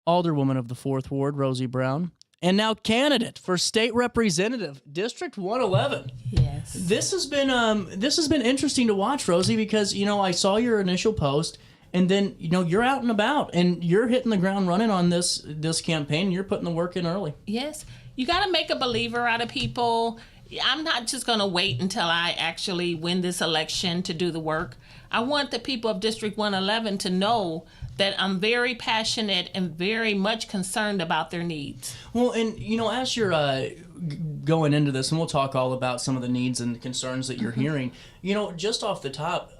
B: Alderwoman of the 4th Ward, Rosie Brown, and now candidate for state representative, District 111.
M: Yes.
B: This has been interesting to watch, Rosie, because I saw your initial post, and then you're out and about, and you're hitting the ground running on this campaign. You're putting the work in early.
M: Yes, you got to make a believer out of people. I'm not just going to wait until I actually win this election to do the work. I want the people of District 111 to know that I'm very passionate and very much concerned about their needs.
B: Well, and as you're going into this, and we'll talk all about some of the needs and concerns that you're hearing, just off the top,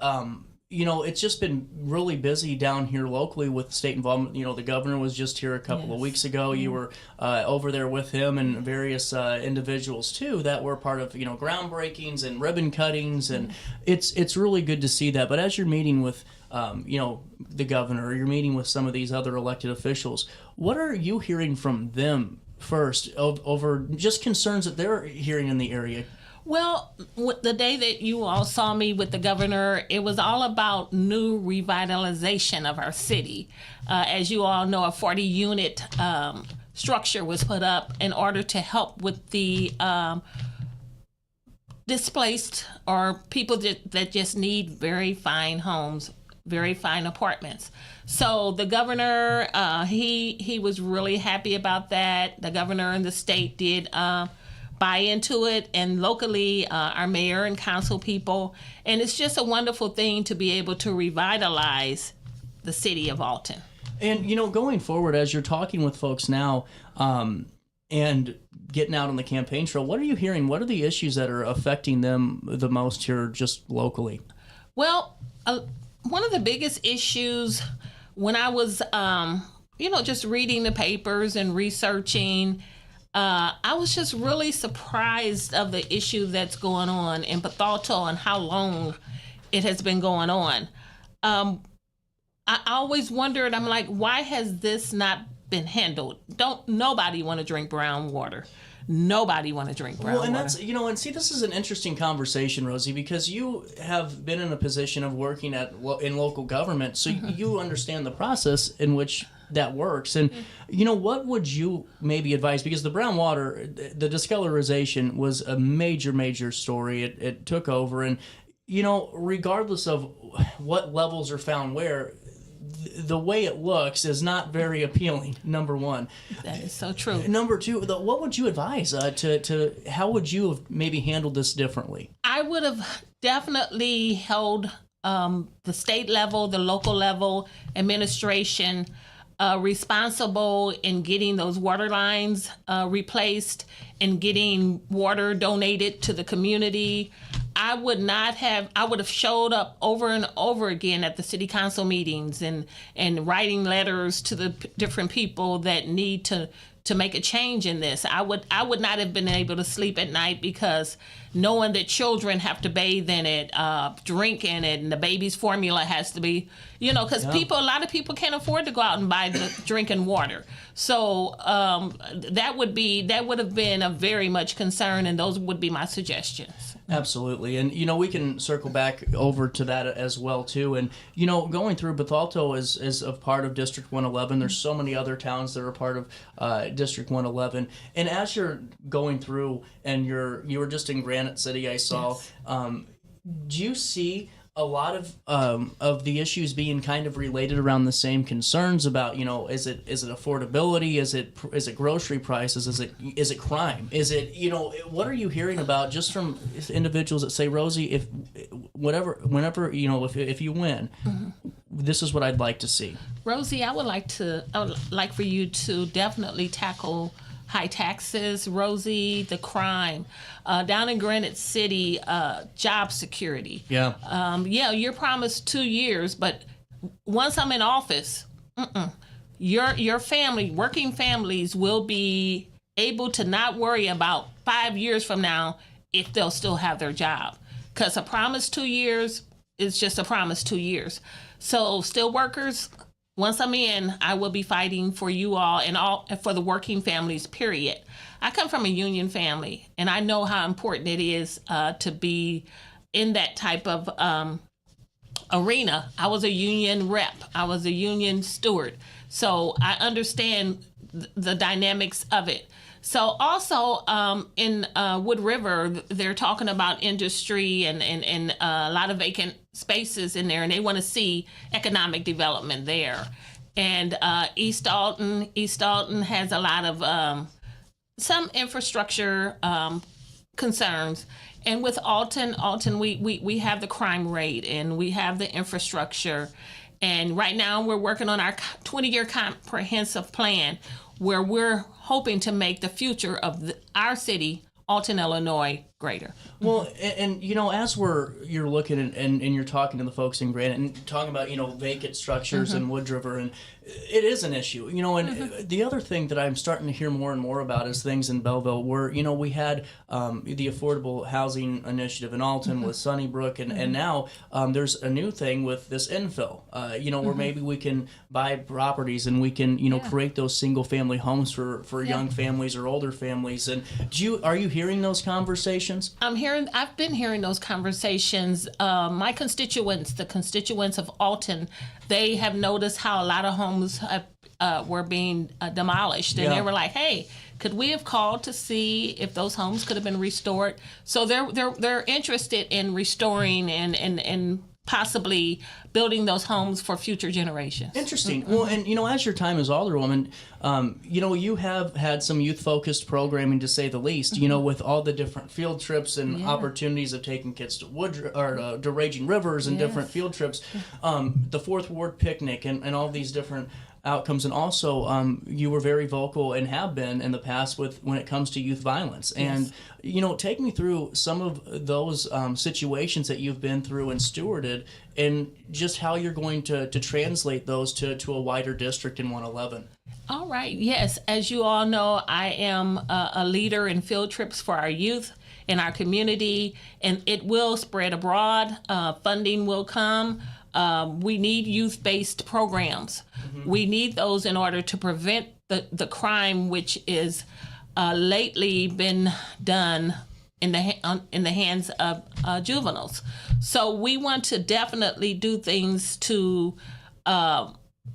B: it's just been really busy down here locally with state involvement. The governor was just here a couple of weeks ago. You were over there with him and various individuals too that were part of groundbreakings and ribbon cuttings, and it's really good to see that. But as you're meeting with the governor, or you're meeting with some of these other elected officials, what are you hearing from them first over just concerns that they're hearing in the area?
M: Well, the day that you all saw me with the governor, it was all about new revitalization of our city. As you all know, a 40-unit structure was put up in order to help with the displaced or people that just need very fine homes, very fine apartments. So the governor, he was really happy about that. The governor and the state did buy into it, and locally our mayor and council people, and it's just a wonderful thing to be able to revitalize the city of Alton.
B: And going forward, as you're talking with folks now and getting out on the campaign trail, what are you hearing? What are the issues that are affecting them the most here just locally?
M: Well, one of the biggest issues when I was just reading the papers and researching, I was just really surprised of the issue that's going on in Bethalto and how long it has been going on. I always wondered, I'm like, why has this not been handled? Nobody want to drink brown water. Nobody want to drink brown water.
B: And that's, and see, this is an interesting conversation, Rosie, because you have been in a position of working in local government, so you understand the process in which that works. And, what would you maybe advise? Because the brown water, the discolorization was a major, major story. It took over. And, regardless of what levels are found where, the way it looks is not very appealing, number one.
M: That is so true.
B: Number two, what would you advise how would you have maybe handled this differently?
M: I would have definitely held the state level, the local level administration responsible in getting those water lines replaced and getting water donated to the community. I would have showed up over and over again at the city council meetings and writing letters to the different people that need to to make a change in this. I would not have been able to sleep at night because knowing that children have to bathe in it, drink in it, and the baby's formula has to be, because a lot of people can't afford to go out and buy the drinking water. So that would have been a very much concern, and those would be my suggestions.
B: Absolutely. And, we can circle back over to that as well, too. And, going through Bethalto is a part of District 111. There's so many other towns that are part of District 111. And as you're going through and you were just in Granite City, I saw, do you see a lot of the issues being kind of related around the same concerns about, is it affordability, is it grocery prices, is it crime, is it, what are you hearing about just from individuals that say, Rosie, if you win, this is what I'd like to see.
M: Rosie, I would like for you to definitely tackle high taxes, Rosie, the crime. Down in Granite City, job security.
B: Yeah.
M: You're promised 2 years, but once I'm in office, your family, working families will be able to not worry about 5 years from now if they'll still have their job. Because a promise 2 years is just a promise 2 years. So still workers, once I'm in, I will be fighting for you all and for the working families, period. I come from a union family, and I know how important it is to be in that type of arena. I was a union rep. I was a union steward. So I understand the dynamics of it. So also in Wood River, they're talking about industry and a lot of vacant spaces in there, and they want to see economic development there. And East Alton has a lot of some infrastructure concerns. And with Alton, we have the crime rate and we have the infrastructure. And right now we're working on our 20-year comprehensive plan where we're hoping to make the future of our city, Alton, Illinois, greater.
B: Well, and as you're looking and you're talking to the folks in Granite and talking about, vacant structures in Wood River, and it is an issue, and the other thing that I'm starting to hear more and more about is things in Belleville where, we had the Affordable Housing Initiative in Alton with Sunnybrook, and now there's a new thing with this infill, where maybe we can buy properties and we can, create those single family homes for young families or older families. And are you hearing those conversations?
M: I've been hearing those conversations. My constituents, the constituents of Alton, they have noticed how a lot of homes were being demolished, and they were like, "Hey, could we have called to see if those homes could have been restored?" So they're interested in restoring and possibly building those homes for future generations.
B: Interesting. Well, and as your time as Alderwoman, you have had some youth-focused programming, to say the least. With all the different field trips and opportunities of taking kids to to Raging Rivers and different field trips, the Fourth Ward picnic and all these different outcomes. And also, you were very vocal and have been in the past when it comes to youth violence. And take me through some of those situations that you've been through and stewarded, and just how you're going to translate those to a wider district in 111.
M: All right. Yes. As you all know, I am a leader in field trips for our youth in our community, and it will spread abroad. Funding will come. We need youth-based programs. We need those in order to prevent the crime which is lately been done in the hands of juveniles. So we want to definitely do things to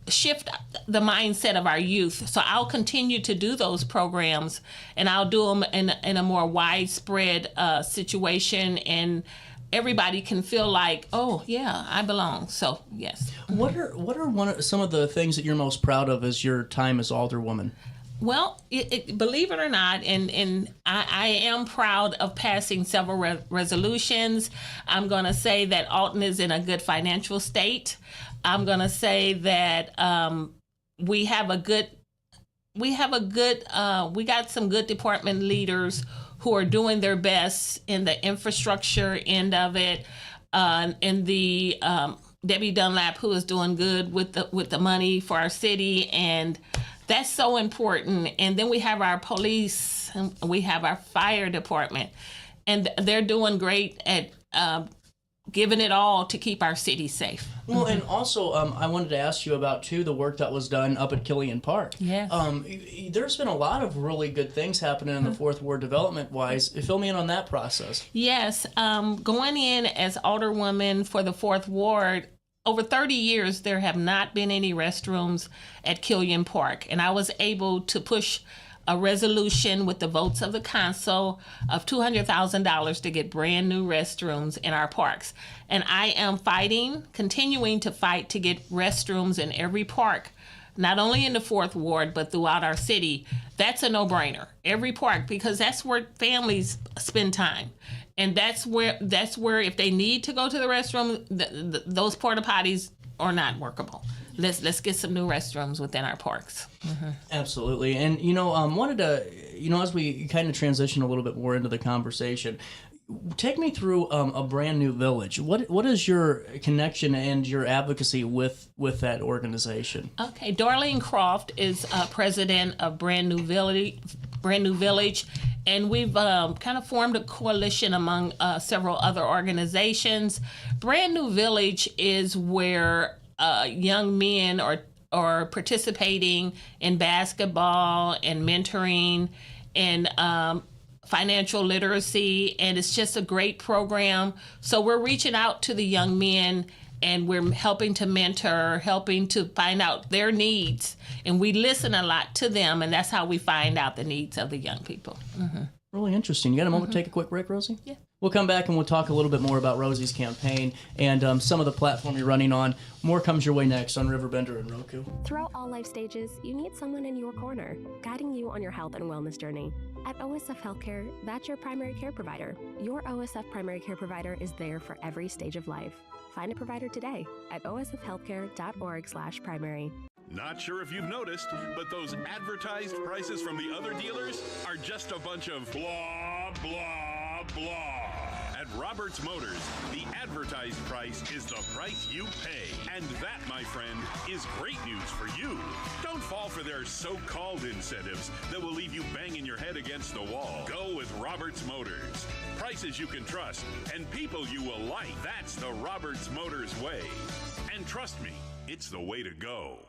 M: shift the mindset of our youth. So I'll continue to do those programs, and I'll do them in a more widespread situation, and everybody can feel like, oh yeah, I belong. So yes.
B: What are some of the things that you're most proud of as your time as Alderwoman?
M: Well, believe it or not, and I am proud of passing several resolutions. I'm going to say that Alton is in a good financial state. I'm going to say that we got some good department leaders who are doing their best in the infrastructure end of it, in the Debbie Dunlap, who is doing good with the money for our city, and That's so important. And then we have our police, and we have our fire department, and they're doing great at giving it all to keep our city safe.
B: Well, and also, I wanted to ask you about, too, the work that was done up at Killian Park.
M: Yes.
B: There's been a lot of really good things happening in the Fourth Ward development-wise. Fill me in on that process.
M: Yes. Going in as Alderwoman for the Fourth Ward, over 30 years, there have not been any restrooms at Killian Park. And I was able to push a resolution with the votes of the council of $200,000 to get brand new restrooms in our parks. And I am continuing to fight to get restrooms in every park, not only in the Fourth Ward, but throughout our city. That's a no-brainer. Every park, because that's where families spend time. And that's where if they need to go to the restroom, those porta potties are not workable. Let's get some new restrooms within our parks. Mm-hmm.
B: Absolutely. And, wanted to, as we kind of transition a little bit more into the conversation, take me through a brand new village. What is your connection and your advocacy with that organization?
M: Okay. Darlene Croft is president of Brand New Village. And we've kind of formed a coalition among several other organizations. Brand New Village is where young men are participating in basketball and mentoring and financial literacy, and it's just a great program. So we're reaching out to the young men, and we're helping to mentor, helping to find out their needs, and we listen a lot to them, and that's how we find out the needs of the young people. Mm-hmm.
B: Really interesting. You got a moment to take a quick break, Rosie?
M: Yeah.
B: We'll come back and we'll talk a little bit more about Rosie's campaign and some of the platform you're running on. More comes your way next on RiverBender and Roku.
C: Throughout all life stages, you need someone in your corner, guiding you on your health and wellness journey. At OSF Healthcare, that's your primary care provider. Your OSF primary care provider is there for every stage of life. Find a provider today at osfhealthcare.org/primary.
D: Not sure if you've noticed, but those advertised prices from the other dealers are just a bunch of blah, blah, blah. At Roberts Motors, the advertised price is the price you pay. And that, my friend, is great news for you. Don't fall for their so-called incentives that will leave you banging your head against the wall. Go with Roberts Motors. Prices you can trust and people you will like. That's the Roberts Motors way. And trust me, it's the way to go.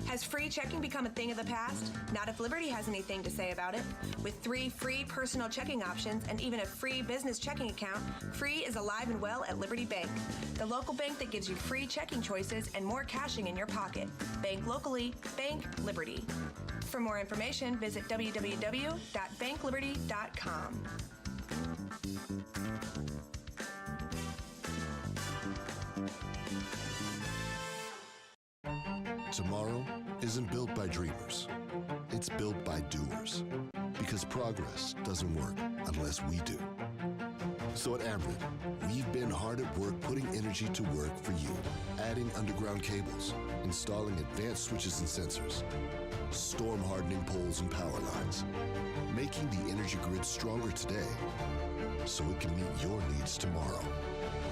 E: Has free checking become a thing of the past? Not if Liberty has anything to say about it. With 3 free personal checking options and even a free business checking account, free is alive and well at Liberty Bank, the local bank that gives you free checking choices and more cashing in your pocket. Bank locally, bank Liberty. For more information, visit www.bankliberty.com.
F: Tomorrow isn't built by dreamers. It's built by doers. Because progress doesn't work unless we do. So at Ameren, we've been hard at work putting energy to work for you. Adding underground cables, installing advanced switches and sensors, storm hardening poles and power lines, making the energy grid stronger today so it can meet your needs tomorrow.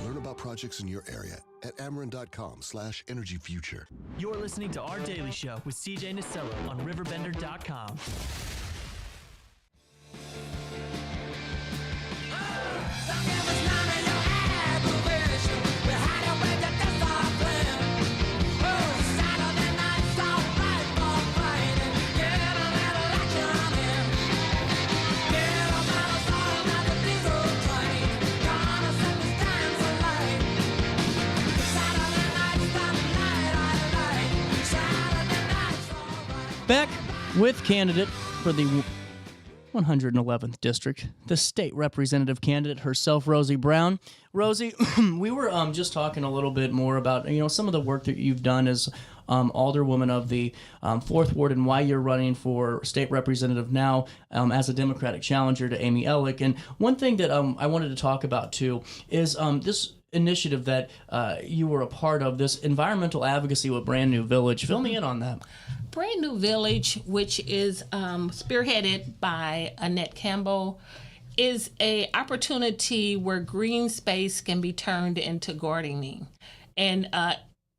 F: Learn about projects in your area at Ameren.com/energyfuture.
G: You're listening to Our Daily Show with CJ Nasello on RiverBender.com.
B: Back with candidate for the 111th District, the state representative candidate herself, Rosie Brown. Rosie, we were just talking a little bit more about some of the work that you've done as Alderwoman of the 4th Ward and why you're running for state representative now as a Democratic challenger to Amy Ellick. And one thing that I wanted to talk about too is this initiative that you were a part of, this environmental advocacy with Brand New Village. Fill me in on that.
M: Brand New Village, which is spearheaded by Annette Campbell, is a opportunity where green space can be turned into gardening. And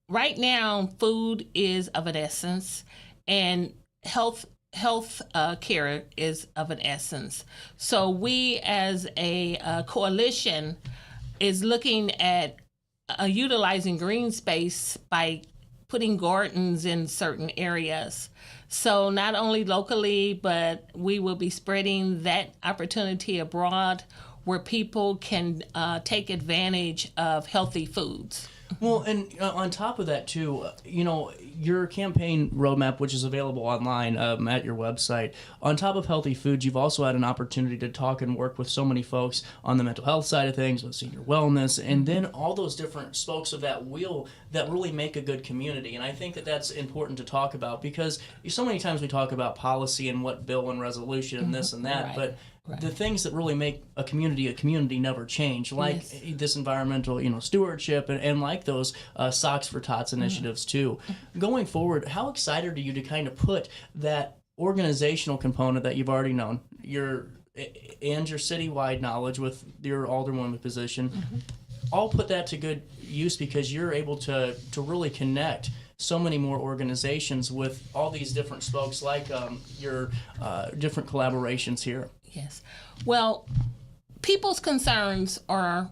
M: right now, food is of an essence, and health care is of an essence. So we, as a coalition, is looking at utilizing green space by putting gardens in certain areas. So not only locally, but we will be spreading that opportunity abroad where people can take advantage of healthy foods.
B: Well, and on top of that, too, your campaign roadmap, which is available online at your website, on top of healthy foods, you've also had an opportunity to talk and work with so many folks on the mental health side of things, with senior wellness, and then all those different spokes of that wheel that really make a good community. And I think that that's important to talk about, because so many times we talk about policy and what bill and resolution and this and that, but the things that really make a community never change, like this environmental, stewardship, and like those Socks for Tots initiatives too. Going forward, how excited are you to kind of put that organizational component that you've already known, your citywide knowledge with your alderwoman position, all put that to good use, because you're able to really connect so many more organizations with all these different spokes, like your different collaborations here.
M: Yes. Well, people's concerns are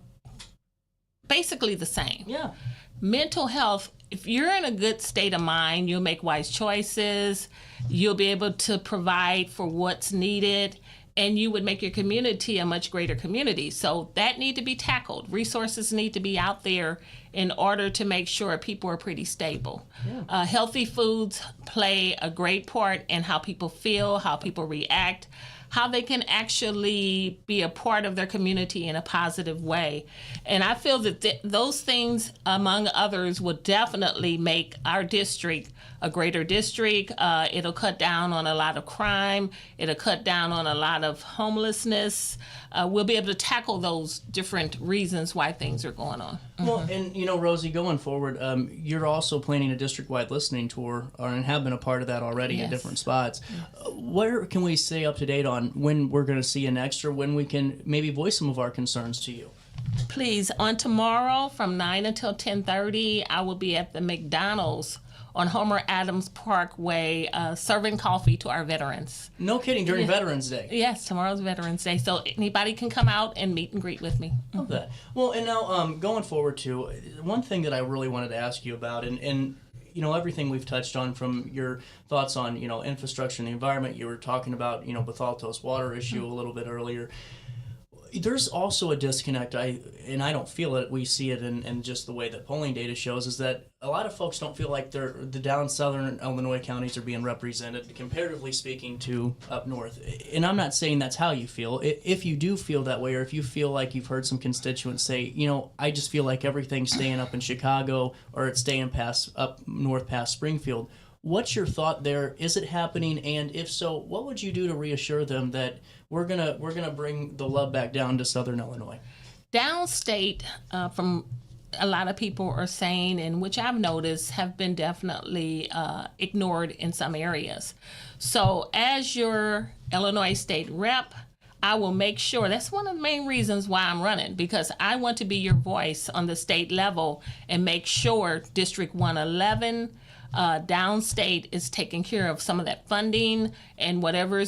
M: basically the same.
B: Yeah.
M: Mental health, if you're in a good state of mind, you'll make wise choices, you'll be able to provide for what's needed, and you would make your community a much greater community. So that need to be tackled. Resources need to be out there in order to make sure people are pretty stable. Yeah. Healthy foods play a great part in how people feel, how people react, how they can actually be a part of their community in a positive way. And I feel that those things, among others, will definitely make our district a greater district. It'll cut down on a lot of crime. It'll cut down on a lot of homelessness. We'll be able to tackle those different reasons why things are going on.
B: Well, and Rosie, going forward, you're also planning a district-wide listening tour, and have been a part of that already at different spots. Where can we stay up to date on when we're going to see you next, or when we can maybe voice some of our concerns to you?
M: Please, on tomorrow from 9 until 10:30, I will be at the McDonald's on Homer Adams Parkway, serving coffee to our veterans.
B: No kidding, during Veterans Day?
M: Yes, tomorrow's Veterans Day, so anybody can come out and meet and greet with me.
B: Love that. Well, and now going forward too, one thing that I really wanted to ask you about, and everything we've touched on, from your thoughts on, infrastructure and the environment, you were talking about, Bethalto's water issue a little bit earlier. There's also a disconnect, and I don't feel it, we see it in just the way that polling data shows, is that a lot of folks don't feel like the down southern Illinois counties are being represented, comparatively speaking, to up north. And I'm not saying that's how you feel. If you do feel that way, or if you feel like you've heard some constituents say, I just feel like everything's staying up in Chicago, or it's staying up north past Springfield, what's your thought there? Is it happening? And if so, what would you do to reassure them that we're gonna bring the love back down to Southern Illinois?
M: Downstate, from a lot of people are saying, and which I've noticed have been definitely ignored in some areas. So as your Illinois state rep, I will make sure, that's one of the main reasons why I'm running, because I want to be your voice on the state level and make sure District 111, downstate, is taking care of some of that funding and whatever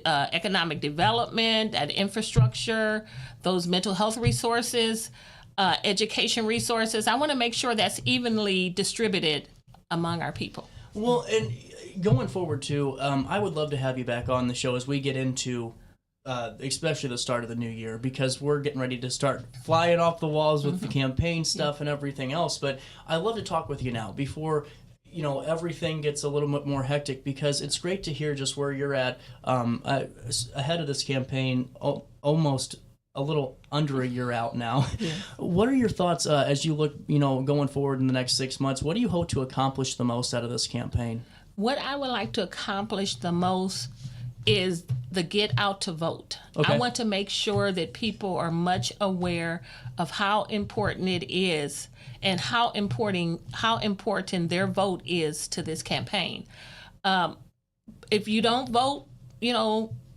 M: economic development, that infrastructure, those mental health resources, education resources. I want to make sure that's evenly distributed among our people.
B: Well, and going forward too, I would love to have you back on the show as we get into especially the start of the new year, because we're getting ready to start flying off the walls with the campaign stuff and everything else. But I'd love to talk with you now before everything gets a little bit more hectic, because it's great to hear just where you're at ahead of this campaign, almost a little under a year out now. Yeah. What are your thoughts as you look, going forward in the next 6 months? What do you hope to accomplish the most out of this campaign?
M: What I would like to accomplish the most is the get out to vote.
B: Okay.
M: I want to make sure that people are much aware of how important it is and how important their vote is to this campaign. If you don't vote,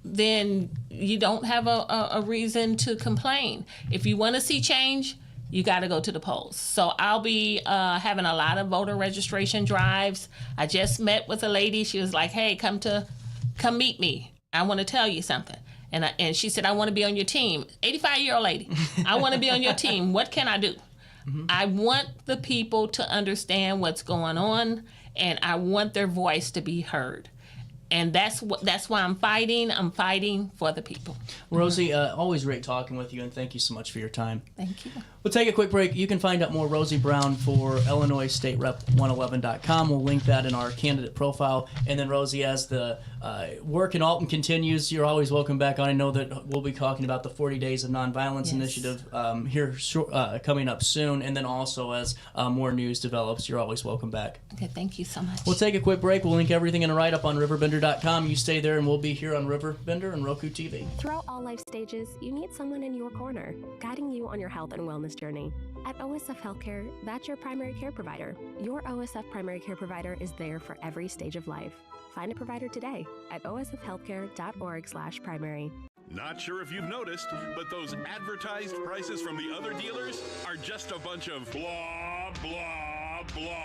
M: then you don't have a reason to complain. If you want to see change, you got to go to the polls. So I'll be having a lot of voter registration drives. I just met with a lady. She was like, hey, come meet me. I want to tell you something. And she said, I want to be on your team. 85-year-old lady. I want to be on your team. What can I do? Mm-hmm. I want the people to understand what's going on, and I want their voice to be heard. And that's why I'm fighting. I'm fighting for the people.
B: Rosie, always great talking with you, and thank you so much for your time.
M: Thank you.
B: We'll take a quick break. You can find out more Rosie Brown for Illinois State Rep 111.com. We'll link that in our candidate profile. And then, Rosie, as the work in Alton continues, you're always welcome back on. I know that we'll be talking about the 40 Days of Nonviolence initiative here coming up soon. And then also as more news develops, you're always welcome back.
M: Okay, thank you so much.
B: We'll take a quick break. We'll link everything in a write-up on RiverBender.com. You stay there, and we'll be here on RiverBender and Roku TV.
C: Throughout all life stages, you need someone in your corner, guiding you on your health and wellness journey. At OSF Healthcare, that's your primary care provider. Your OSF primary care provider is there for every stage of life. Find a provider today at osfhealthcare.org/primary.
D: Not sure if you've noticed, but those advertised prices from the other dealers are just a bunch of blah, blah, blah.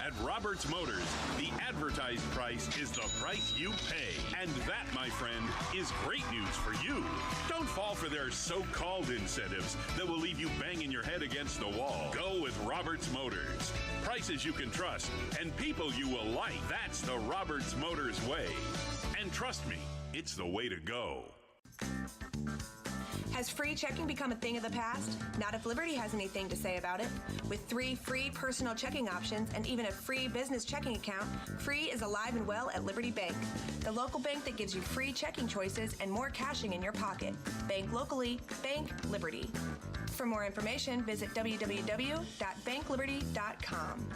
D: At Roberts Motors, the advertised price is the price you pay. And that, my friend, is great news for you. Don't fall for their so-called incentives that will leave you banging your head against the wall. Go with Roberts Motors. Prices you can trust and people you will like. That's the Roberts Motors way. And trust me, it's the way to go.
E: Has free checking become a thing of the past? Not if Liberty has anything to say about it. With 3 free personal checking options and even a free business checking account, free is alive and well at Liberty Bank, the local bank that gives you free checking choices and more cashing in your pocket. Bank locally, bank Liberty. For more information, visit www.bankliberty.com.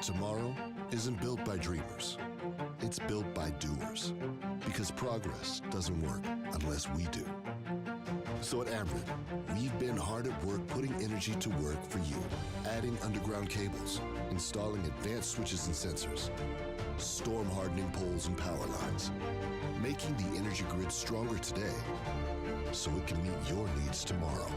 F: Tomorrow isn't built by dreamers. It's built by doers. Because progress doesn't work unless we do. So at Ameren, we've been hard at work putting energy to work for you. Adding underground cables, installing advanced switches and sensors, storm hardening poles and power lines, making the energy grid stronger today so it can meet your needs tomorrow.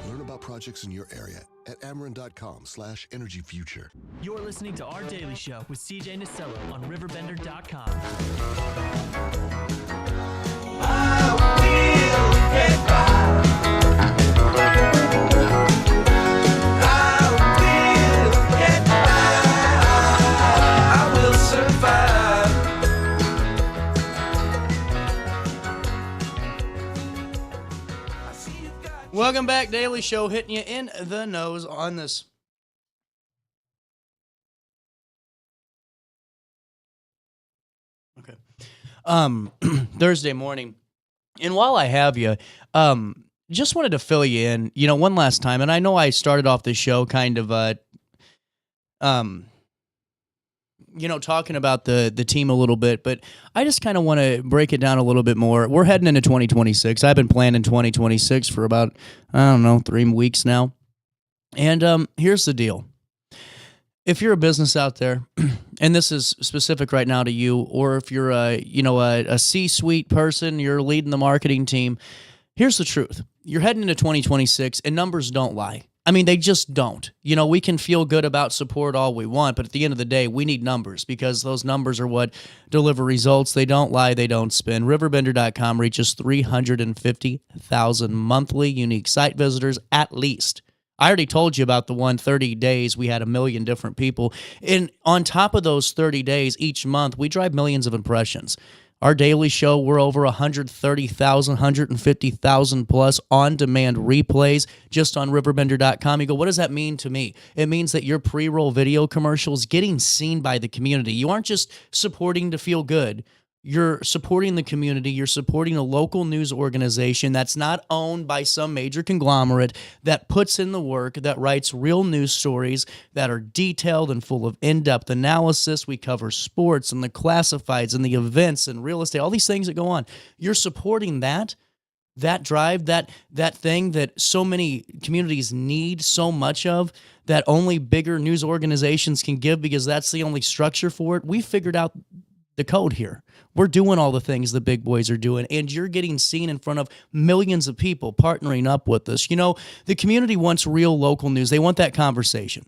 F: Learn about projects in your area at Ameren.com/energyfuture.
G: You're listening to Our Daily Show with CJ Nasello on RiverBender.com.
A: I will get by. I will get by. I will survive.
B: Welcome back, Daily Show, hitting you in the nose on this. Okay. Thursday morning. And while I have you, just wanted to fill you in, one last time. And I know I started off the show kind of, talking about the team a little bit, but I just kind of want to break it down a little bit more. We're heading into 2026. I've been planning 2026 for about, 3 weeks now. And here's the deal. If you're a business out there, and this is specific right now to you, or if you're a C-suite person, you're leading the marketing team, here's the truth. You're heading into 2026, and numbers don't lie. I mean, they just don't. We can feel good about support all we want, but at the end of the day, we need numbers because those numbers are what deliver results. They don't lie, they don't spin. RiverBender.com reaches 350,000 monthly unique site visitors at least. I already told you about the 30 days we had 1 million different people. And on top of those 30 days each month, we drive millions of impressions. Our daily show, we're over 130,000, 150,000 plus on-demand replays just on RiverBender.com. You go, what does that mean to me? It means that your pre-roll video commercials getting seen by the community. You aren't just supporting to feel good. You're supporting the community. You're supporting a local news organization that's not owned by some major conglomerate that puts in the work, that writes real news stories that are detailed and full of in-depth analysis. We cover sports and the classifieds and the events and real estate, all these things that go on. You're supporting that drive, that thing that so many communities need so much of, that only bigger news organizations can give because that's the only structure for it. We figured out the code here. We're doing all the things the big boys are doing, and you're getting seen in front of millions of people partnering up with us. You know, the community wants real local news. They want that conversation.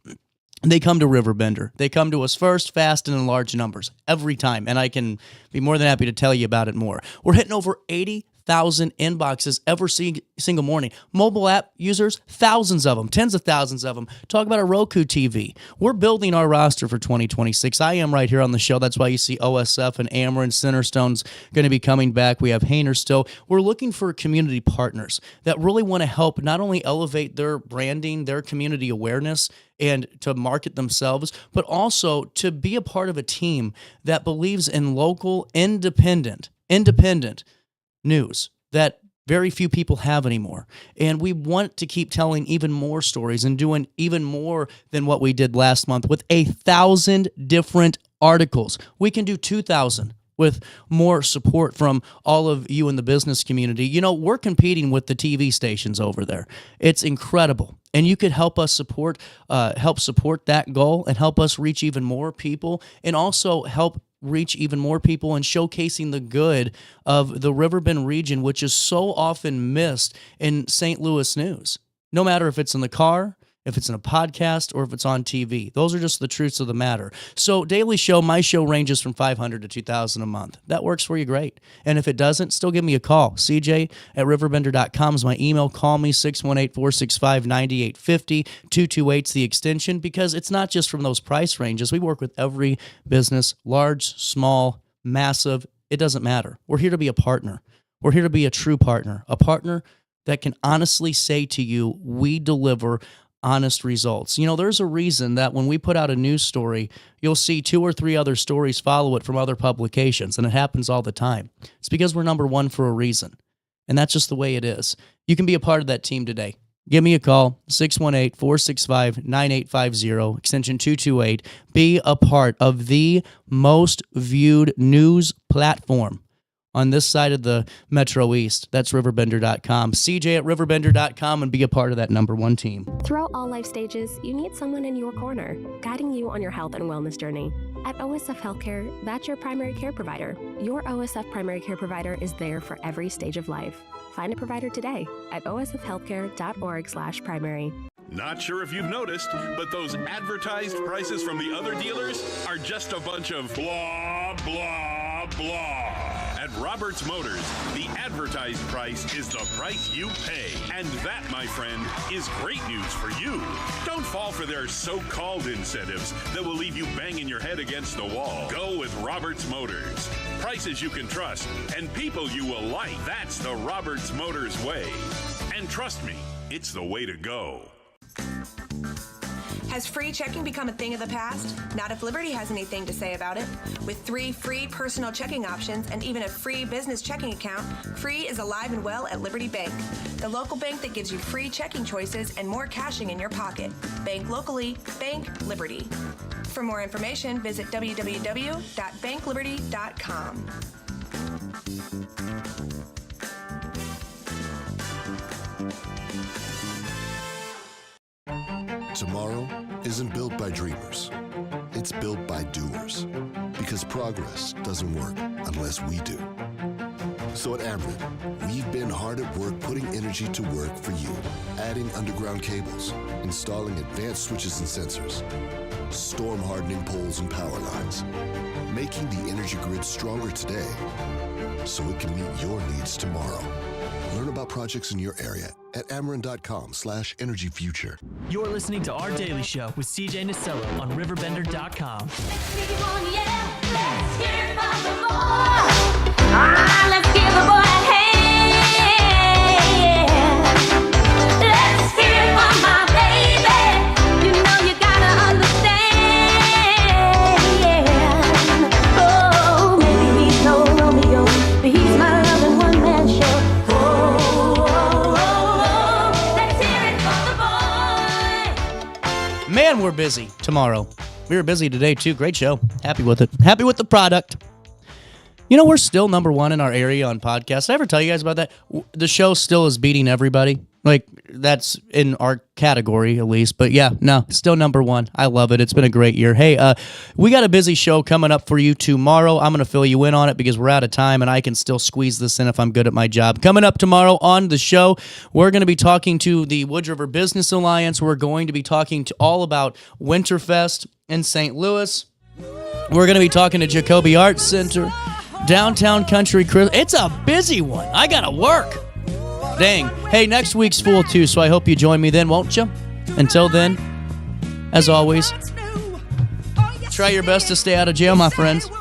B: They come to Riverbender. They come to us first, fast, and in large numbers every time, and I can be more than happy to tell you about it more. We're hitting over 80,000 inboxes every single morning. Mobile app users, thousands of them, tens of thousands of them. Talk about a Roku TV. We're building our roster for 2026. I am right here on the show. That's why you see OSF and Ameren, Centerstone's going to be coming back. We have Hayner still. We're looking for community partners that really want to help not only elevate their branding, their community awareness, and to market themselves, but also to be a part of a team that believes in local, independent news that very few people have anymore. And we want to keep telling even more stories and doing even more than what we did last month with 1,000 different articles. We can do 2,000 with more support from all of you in the business community. You know, we're competing with the TV stations over there. It's incredible. And you could help us help support that goal and help us reach even more people, and also help reach even more people in showcasing the good of the Riverbend region, which is so often missed in St. Louis news. No matter if it's in the car, if it's in a podcast, or if it's on TV. Those are just the truths of the matter. So daily show, my show ranges from $500 to $2,000 a month. That works for you great. And if it doesn't, still give me a call. CJ at RiverBender.com is my email. Call me 618-465-9850. 228's the extension, because it's not just from those price ranges. We work with every business, large, small, massive. It doesn't matter. We're here to be a partner. We're here to be a true partner, a partner that can honestly say to you, we deliver honest results. You know, there's a reason that when we put out a news story, you'll see 2 or 3 other stories follow it from other publications, and it happens all the time. It's because we're number one for a reason, and that's just the way it is. You can be a part of that team today. Give me a call, 618-465-9850, extension 228. Be a part of the most viewed news platform on this side of the Metro East. That's RiverBender.com. CJ at RiverBender.com, and be a part of that number one team.
C: Throughout all life stages, you need someone in your corner, guiding you on your health and wellness journey. At OSF Healthcare, that's your primary care provider. Your OSF primary care provider is there for every stage of life. Find a provider today at osfhealthcare.org/primary.
D: Not sure if you've noticed, but those advertised prices from the other dealers are just a bunch of blah, blah, blah. At Roberts Motors, the advertised price is the price you pay. And that, my friend, is great news for you. Don't fall for their so-called incentives that will leave you banging your head against the wall. Go with Roberts Motors. Prices you can trust and people you will like. That's the Roberts Motors way. And trust me, it's the way to go.
E: Has free checking become a thing of the past? Not if Liberty has anything to say about it. With 3 free personal checking options and even a free business checking account, free is alive and well at Liberty Bank, the local bank that gives you free checking choices and more cashing in your pocket. Bank locally, bank Liberty. For more information, visit www.bankliberty.com.
F: Tomorrow isn't built by dreamers. It's built by doers. Because progress doesn't work unless we do. So at Ameren, we've been hard at work putting energy to work for you. Adding underground cables, installing advanced switches and sensors, storm hardening poles and power lines, making the energy grid stronger today so it can meet your needs tomorrow. Learn about projects in your area at Ameren.com/energyfuture.
G: You're listening to Our Daily Show with CJ Nasello on RiverBender.com.
A: Let's give the boy a hand. Let's hear it for my baby. You know you gotta understand. Oh, maybe he's no Romeo, but he's my loving one-man show.
B: Man, we're busy tomorrow. We were busy today, too. Great show. Happy with it. Happy with the product. You know, we're still number one in our area on podcasts. Did I ever tell you guys about that? The show still is beating everybody. Like, that's in our category, at least. But yeah, no, still number one. I love it. It's been a great year. Hey, we got a busy show coming up for you tomorrow. I'm going to fill you in on it because we're out of time, and I can still squeeze this in if I'm good at my job. Coming up tomorrow on the show, we're going to be talking to the Woods River Business Alliance. We're going to be talking to all about Winterfest in St. Louis. We're going to be talking to Jacoby Arts Center, Downtown Country Christmas. It's a busy one. I got to work. Dang. Hey, next week's full too, so I hope you join me then, won't you? Until then, as always, try your best to stay out of jail, my friends.